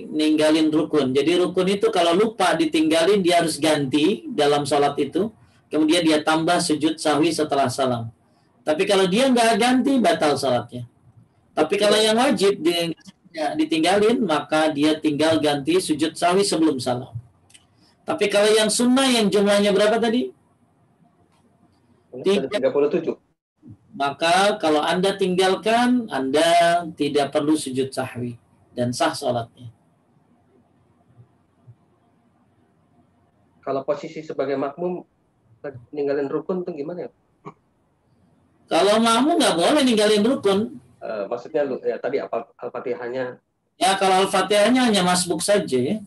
ninggalin rukun. Jadi rukun itu kalau lupa ditinggalin, dia harus ganti dalam salat itu. Kemudian dia tambah sujud sahwi setelah salam. Tapi kalau dia nggak ganti, batal salatnya. Tapi kalau yang wajib ditinggalin, maka dia tinggal ganti sujud sahwi sebelum salam. Tapi kalau yang sunnah yang jumlahnya berapa tadi? 37. Maka kalau Anda tinggalkan, Anda tidak perlu sujud sahwi dan sah salatnya. Kalau posisi sebagai makmum ninggalin rukun tuh gimana ya? Kalau makmum nggak boleh ninggalin rukun. Maksudnya ya tadi Al-Fatihahnya. Ya kalau Al-Fatihahnya hanya masbuk saja ya.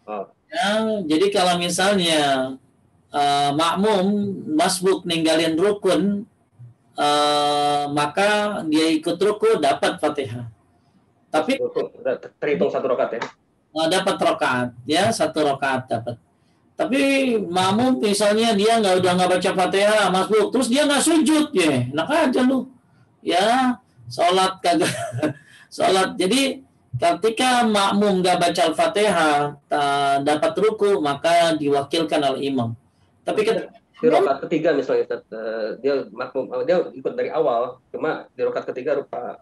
Oh. Ya, jadi kalau misalnya makmum masbuk ninggalin rukun, maka dia ikut ruku dapat Fatihah. Tapi terhitung 1 rakaat ya. Dapat rakaat, ya 1 rakaat dapat. Tapi makmum misalnya dia udah nggak baca Fatihah masbuk, terus dia nggak sujud ya, enak aja lu. Ya, sholat kagak sholat. Jadi ketika makmum nggak baca Al-Fatihah dapat ruku, maka diwakilkan oleh imam. Tapi di rakaat ketiga misalnya dia makmum, dia ikut dari awal, cuma di rakaat ketiga lupa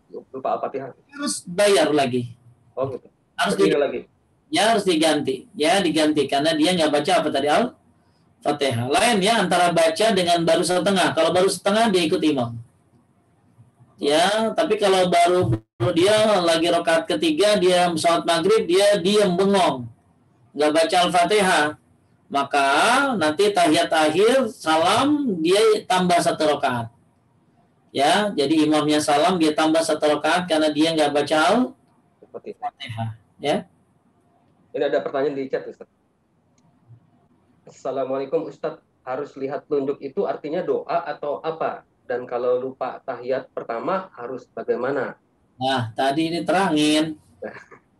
Al-Fatihah. Harus bayar lagi. Oh gitu. Harus lagi. Ya harus diganti. Ya diganti karena dia nggak baca apa tadi Al-Fatihah. Lain ya antara baca dengan baru setengah. Kalau baru setengah dia ikut imam. Ya, tapi kalau baru dia lagi rakaat ketiga, dia sholat maghrib, dia diam bengong, nggak baca Al-Fatihah, maka nanti tahiyat akhir salam dia tambah 1 rakaat. Ya, jadi imamnya salam dia tambah 1 rakaat karena dia nggak baca Al-Fatihah. Ya. Ini ada pertanyaan di chat, Ustaz. Assalamualaikum Ustaz, harus lihat telunjuk itu artinya doa atau apa? Dan kalau lupa tahiyat pertama harus bagaimana? Nah, tadi ini terangin.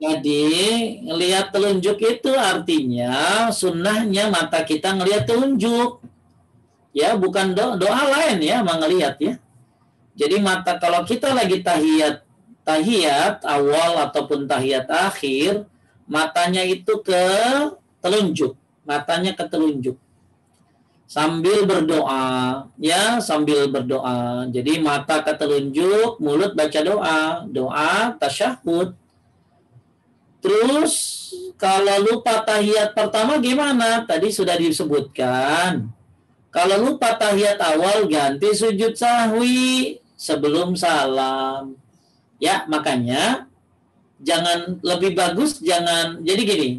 Jadi, ngelihat telunjuk itu artinya sunnahnya mata kita ngelihat telunjuk. Ya, bukan doa lain ya, ngelihat ya. Jadi mata kalau kita lagi tahiyat awal ataupun tahiyat akhir, matanya itu ke telunjuk, matanya ke telunjuk. Sambil berdoa, ya sambil berdoa. Jadi mata ke telunjuk, mulut baca doa tasyahud. Terus kalau lupa tahiyat pertama gimana? Tadi sudah disebutkan. Kalau lupa tahiyat awal ganti sujud sahwi sebelum salam. Ya, makanya lebih bagus jangan. Jadi gini,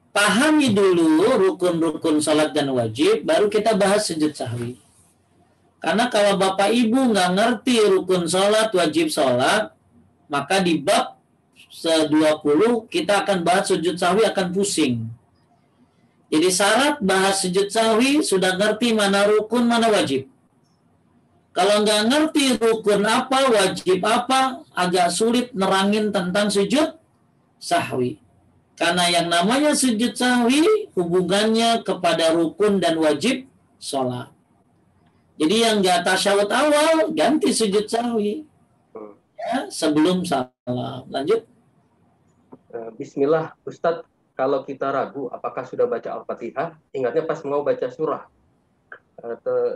pahami dulu rukun-rukun sholat dan wajib, baru kita bahas sujud sahwi. Karena kalau Bapak Ibu nggak ngerti rukun sholat, wajib sholat, maka di bab 20 kita akan bahas sujud sahwi akan pusing. Jadi syarat bahas sujud sahwi sudah ngerti mana rukun, mana wajib. Kalau nggak ngerti rukun apa, wajib apa, agak sulit nerangin tentang sujud sahwi. Karena yang namanya sujud sahwi hubungannya kepada rukun dan wajib sholat. Jadi yang nggak tasyahud awal ganti sujud sahwi ya, sebelum salam. Lanjut. Bismillah, Ustadz. Kalau kita ragu apakah sudah baca Al-Fatihah, ingatnya pas mau baca surah.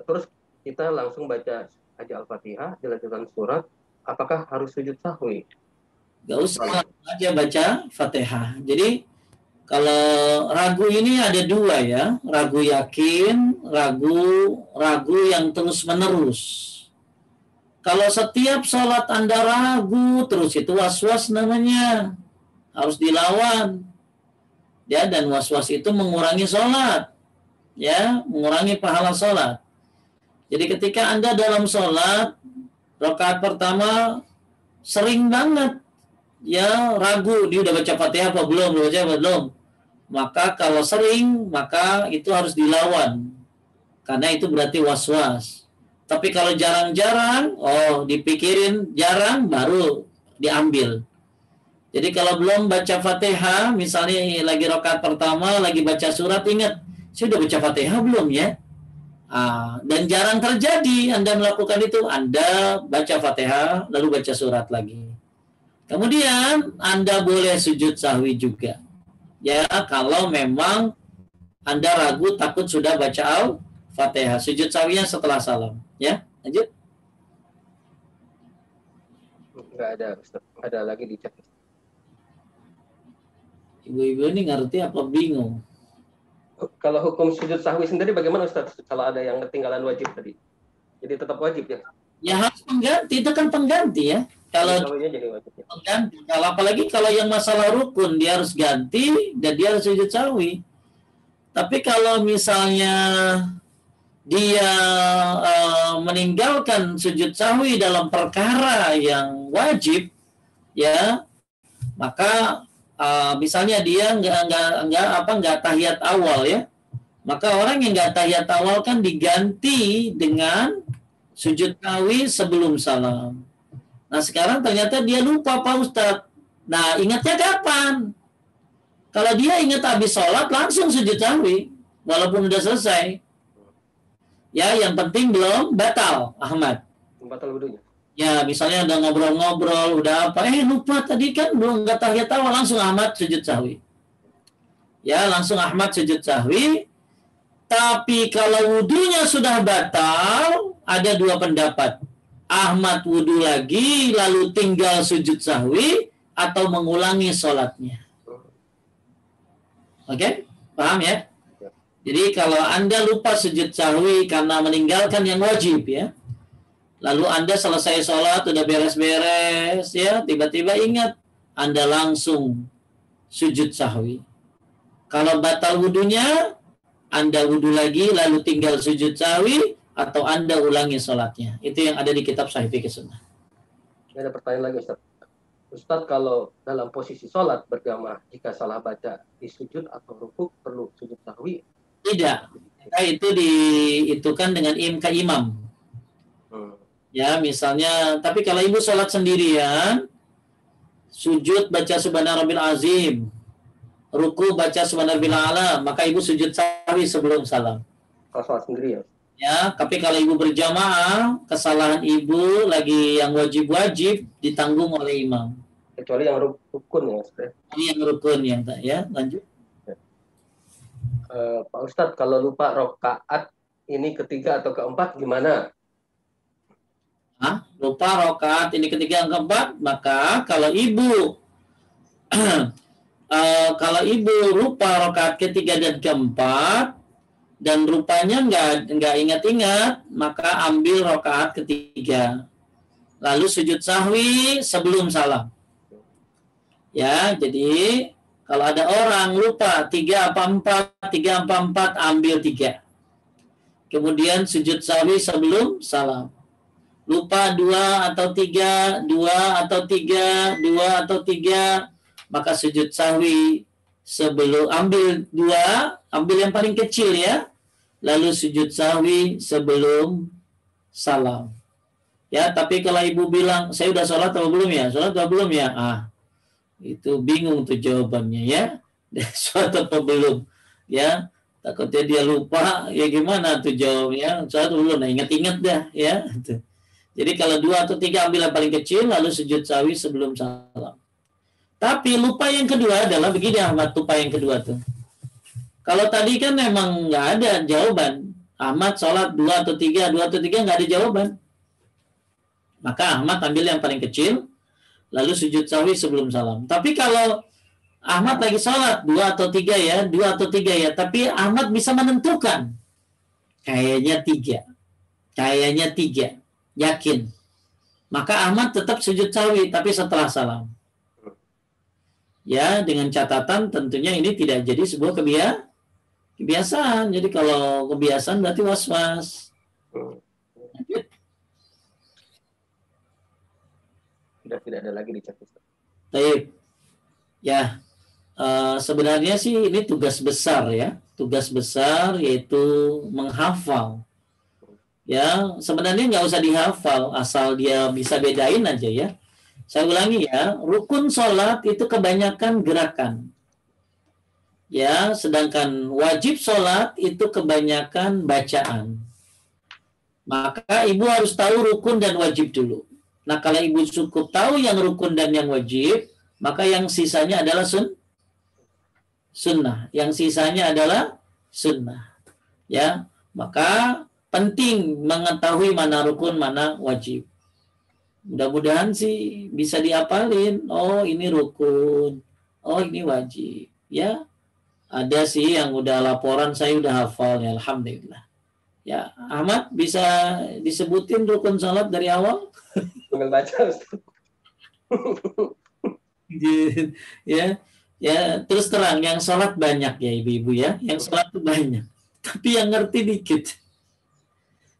Terus kita langsung baca aja Al-Fatihah, dilanjutkan surat, apakah harus sujud sahwi? Gak usah aja baca Fatihah. Jadi kalau ragu ini ada 2 ya, ragu yakin, ragu yang terus menerus. Kalau setiap sholat Anda ragu terus, itu was-was namanya, harus dilawan. Ya, dan was-was itu mengurangi sholat, ya, mengurangi pahala sholat. Jadi ketika Anda dalam sholat rakaat pertama sering banget ya ragu, dia udah baca Fatihah apa belum, maka kalau sering, maka itu harus dilawan, karena itu berarti was-was. Tapi kalau jarang-jarang, dipikirin jarang, baru diambil. Jadi kalau belum baca Fatihah, misalnya lagi rakaat pertama, lagi baca surat, ingat, saya udah baca Fatihah belum ya? Dan jarang terjadi Anda melakukan itu, Anda baca Fatihah, lalu baca surat lagi. Kemudian Anda boleh sujud sahwi juga. Ya, kalau memang Anda ragu, takut sudah baca Al-Fatihah. Sujud sahwinya setelah salam. Ya, lanjut. Nggak ada, Ustaz. Nggak ada lagi di chat. Ibu-ibu ini ngerti apa bingung? Kalau hukum sujud sahwi sendiri bagaimana, Ustaz? Kalau ada yang ketinggalan wajib tadi. Jadi tetap wajib ya? Ya harus pengganti, itu kan pengganti ya. Kalau Sahwinya jadi wajib ya? pengganti, kalau apalagi kalau yang masalah rukun dia harus ganti dan dia harus sujud sahwi. Tapi kalau misalnya dia meninggalkan sujud sahwi dalam perkara yang wajib, ya maka misalnya dia nggak tahiyat awal ya, maka orang yang nggak tahiyat awal kan diganti dengan sujud sahwi sebelum salam. Nah sekarang ternyata dia lupa Pak Ustadz. Nah ingatnya kapan? Kalau dia ingat habis sholat langsung sujud sahwi, walaupun udah selesai. Ya yang penting belum batal, Ahmad. Batal wudunya. Ya misalnya udah ngobrol-ngobrol, udah apa? Lupa tadi kan belum nggak tahiyat awal, langsung Ahmad sujud sahwi. Ya langsung Ahmad sujud sahwi. Tapi kalau wudunya sudah batal, ada dua pendapat. Ahmad wudu lagi, lalu tinggal sujud sahwi, atau mengulangi sholatnya. Oke? Paham ya? Jadi kalau Anda lupa sujud sahwi karena meninggalkan yang wajib ya. Lalu Anda selesai sholat, udah beres-beres ya, tiba-tiba ingat, Anda langsung sujud sahwi. Kalau batal wudunya, Anda wudu lagi lalu tinggal sujud sahwi, atau Anda ulangi sholatnya. Itu yang ada di kitab Sahih Fiqh Sunnah. Ada pertanyaan lagi, Ustaz. Ustaz, kalau dalam posisi sholat berjamaah, jika salah baca di sujud atau rukuk, perlu sujud sahwi? Tidak. Itu dihitungkan dengan imam. Ya, misalnya, tapi kalau ibu sholat sendirian, sujud baca subhana rabbil azim, ruku baca subhana rabbil a'la, maka ibu sujud sahwi sebelum salam. Kalau sholat sendiri ya? Ya, tapi kalau ibu berjamaah, kesalahan ibu lagi yang wajib-wajib ditanggung oleh imam. Kecuali yang rukun ya, Ustaz. Ini yang rukun yang ya, lanjut. Pak Ustadz, kalau lupa rokaat ini ketiga atau keempat gimana? Lupa rokaat ini ketiga yang keempat, maka kalau ibu lupa rokaat ketiga dan keempat dan rupanya nggak ingat-ingat, maka ambil rokaat ketiga, lalu sujud sahwi sebelum salam. Ya, jadi kalau ada orang lupa 3 apa 4, ambil 3. Kemudian sujud sahwi sebelum salam. Lupa 2 atau 3, maka sujud sahwi sebelum ambil 2, ambil yang paling kecil ya. Lalu sujud sahwi sebelum salam. Ya, tapi kalau ibu bilang, saya udah sholat atau belum ya? Sholat atau belum ya? Itu bingung tuh jawabannya ya. Sholat apa belum ya, takutnya dia lupa ya, gimana tuh jawabnya? Sholat belum, nah ingat-ingat dah ya. Jadi kalau 2 atau 3 ambil yang paling kecil lalu sujud sahwi sebelum salam. Tapi lupa yang kedua adalah begini Ahmad, lupa yang kedua tuh, kalau tadi kan memang nggak ada jawaban, Ahmad sholat 2 atau 3 nggak ada jawaban, maka Ahmad ambil yang paling kecil lalu sujud sahwi sebelum salam. Tapi kalau Ahmad lagi sholat 2 atau 3 ya, tapi Ahmad bisa menentukan kayaknya 3, yakin, maka Ahmad tetap sujud sahwi tapi setelah salam. Ya, dengan catatan tentunya ini tidak jadi sebuah kebiasaan. Jadi kalau kebiasaan berarti was-was. Tidak ada lagi di chat. Baik. Ya, sebenarnya sih ini tugas besar ya. Tugas besar yaitu menghafal. Ya, sebenarnya nggak usah dihafal, asal dia bisa bedain aja ya. Saya ulangi ya, rukun sholat itu kebanyakan gerakan. Ya, sedangkan wajib sholat itu kebanyakan bacaan. Maka ibu harus tahu rukun dan wajib dulu. Nah, kalau ibu cukup tahu yang rukun dan yang wajib, maka yang sisanya adalah sunnah. Yang sisanya adalah sunnah. Ya, maka penting mengetahui mana rukun, mana wajib. Mudah-mudahan sih bisa diapalin. Oh, ini rukun. Oh, ini wajib. Ya, ada sih yang udah laporan saya udah hafal ya, alhamdulillah. Ya, Ahmad bisa disebutin rukun salat dari awal? Tinggal baca, Ustaz. Ya, ya terus terang yang salat banyak ya ibu-ibu ya, yang salat tuh banyak. Tapi yang ngerti dikit.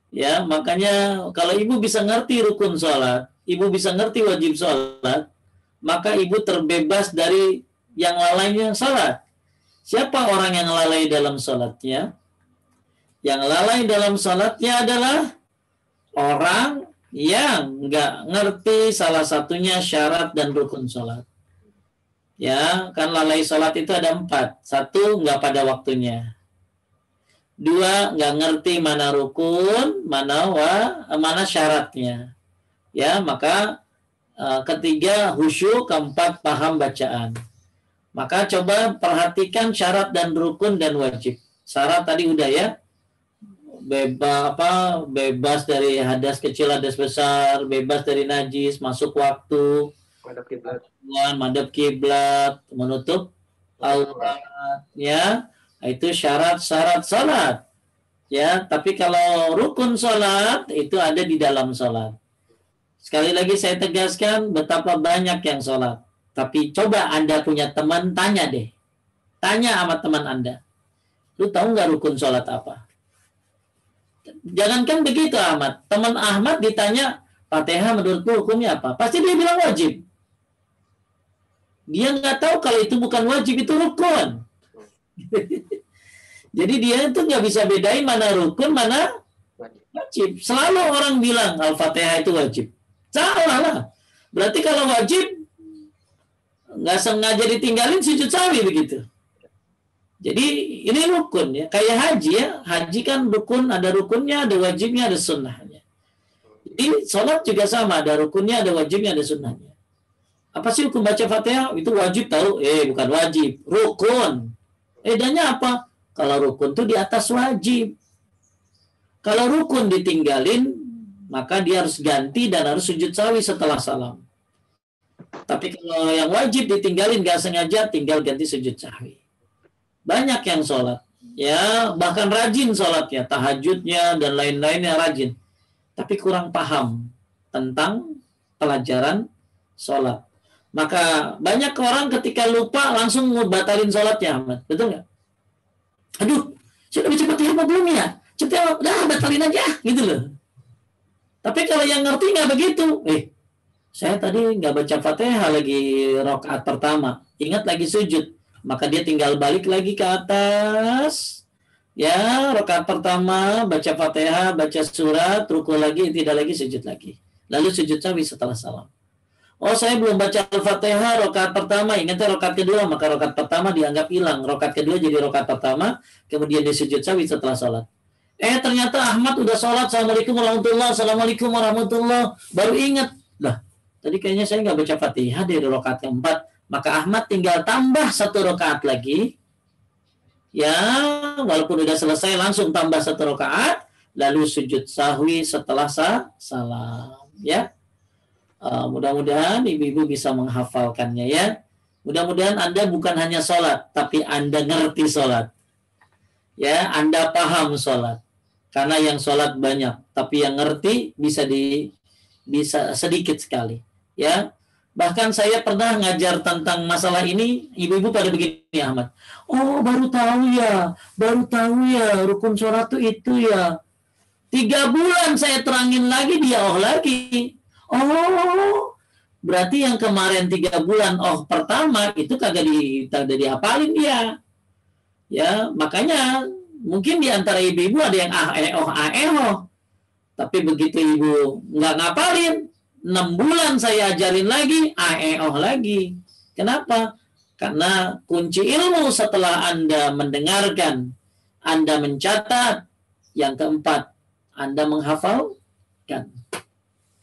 Ya, makanya kalau ibu bisa ngerti rukun salat, ibu bisa ngerti wajib salat, maka ibu terbebas dari yang lalainya salat. Siapa orang yang lalai dalam salatnya? Yang lalai dalam salatnya adalah orang yang nggak ngerti salah satunya syarat dan rukun salat. Ya, kan lalai salat itu ada 4. 1, nggak pada waktunya. 2, nggak ngerti mana rukun, mana syaratnya. Ya, maka ketiga khusyuk, keempat paham bacaan. Maka coba perhatikan syarat dan rukun dan wajib. Syarat tadi udah ya. Bebas dari hadas kecil, hadas besar, bebas dari najis, masuk waktu, madhab kiblat, menutup aurat, ya. Itu syarat-syarat salat. Ya, tapi kalau rukun salat itu ada di dalam salat. Sekali lagi saya tegaskan betapa banyak yang salat. Tapi coba Anda punya teman, tanya deh. Tanya sama teman Anda. Lu tahu nggak rukun salat apa? Jangankan begitu Ahmad. Teman Ahmad ditanya, Fatihah menurutku hukumnya apa? Pasti dia bilang wajib. Dia nggak tahu kalau itu bukan wajib, itu rukun. Jadi dia itu nggak bisa bedain mana rukun, mana wajib. Selalu orang bilang Al-Fatihah itu wajib. Salah lah. Berarti kalau wajib nggak sengaja ditinggalin sujud sahwi begitu. Jadi ini rukun ya. Kayak haji ya. Haji kan rukun, ada rukunnya, ada wajibnya, ada sunnahnya. Jadi sholat juga sama, ada rukunnya, ada wajibnya, ada sunnahnya. Apa sih hukum baca Fatihah? Itu wajib tahu? Bukan wajib, rukun. Bedanya apa? Kalau rukun itu di atas wajib. Kalau rukun ditinggalin, maka dia harus ganti dan harus sujud sahwi setelah salam. Tapi kalau yang wajib ditinggalin gak sengaja, tinggal ganti sujud sahwi. Banyak yang sholat, ya bahkan rajin sholatnya, tahajudnya dan lain-lainnya rajin, tapi kurang paham tentang pelajaran sholat. Maka banyak orang ketika lupa langsung batalin sholatnya, Ahmad. Betul nggak? Aduh, sudah baca Fatihah apa belum ya? Cepat, dah batalin aja, gitu loh. Tapi kalau yang ngerti nggak begitu, saya tadi nggak baca Fatihah lagi rakaat pertama, ingat lagi sujud. Maka dia tinggal balik lagi ke atas. Ya, rakaat pertama baca Fatihah, baca surat, ruku lagi, tidak lagi sujud lagi. Lalu sujud sahwi setelah salam. Oh, saya belum baca Al-Fatihah rakaat pertama, ingatnya rakaat kedua, maka rakaat pertama dianggap hilang. Rakaat kedua jadi rakaat pertama, kemudian dia sujud sahwi setelah salat. Ternyata Ahmad udah salat, Assalamualaikum warahmatullahi, Assalamualaikum warahmatullahi, baru ingat. Lah, tadi kayaknya saya nggak baca Fatihah dari rakaat keempat. Maka Ahmad tinggal tambah 1 rakaat lagi. Ya, walaupun udah selesai langsung tambah 1 rakaat, lalu sujud sahwi setelah salam. Ya, mudah-mudahan ibu-ibu bisa menghafalkannya ya. Mudah-mudahan Anda bukan hanya sholat, tapi Anda ngerti sholat. Ya, Anda paham sholat. Karena yang sholat banyak, tapi yang ngerti bisa sedikit sekali. Ya. Bahkan saya pernah ngajar tentang masalah ini, ibu-ibu pada begini, Ahmad. Oh, baru tahu ya, rukun sholat itu ya. 3 bulan saya terangin lagi, dia lagi. Oh, berarti yang kemarin 3 bulan pertama itu kagak dihafalin dia. Ya, makanya mungkin di antara ibu-ibu ada yang tapi begitu ibu nggak ngapalin, 6 bulan saya ajarin lagi, lagi. Kenapa? Karena kunci ilmu setelah Anda mendengarkan, Anda mencatat, yang keempat, Anda menghafalkan.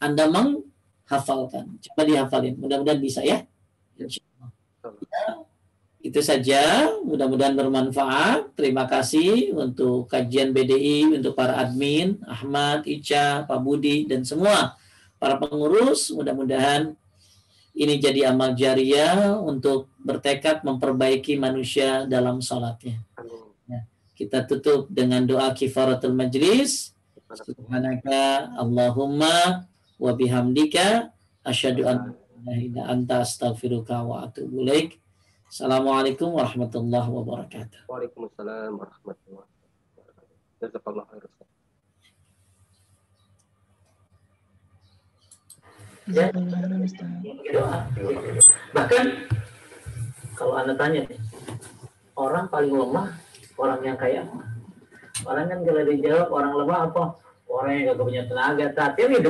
Anda menghafalkan. Coba dihafalin, mudah-mudahan bisa ya. Insyaallah. Ya, itu saja, mudah-mudahan bermanfaat. Terima kasih untuk kajian BDI, untuk para admin, Ahmad, Ica, Pak Budi, dan semua para pengurus, mudah-mudahan ini jadi amal jariah untuk bertekad memperbaiki manusia dalam sholatnya. Ya, kita tutup dengan doa kifaratul majlis. Subhanaka Allahumma wa bihamdika asyhadu an la ilaha illa anta astaghfiruka wa atubu ilaik. Assalamualaikum warahmatullahi wabarakatuh. Waalaikumsalam warahmatullahi wabarakatuh. Jazakallahu khairan. Ya, doa. Bahkan kalau Anda tanya, orang paling lemah orang yang kaya. Orang kan kalau dijawab orang lemah apa? Orang yang gak punya tenaga, tapi gitu.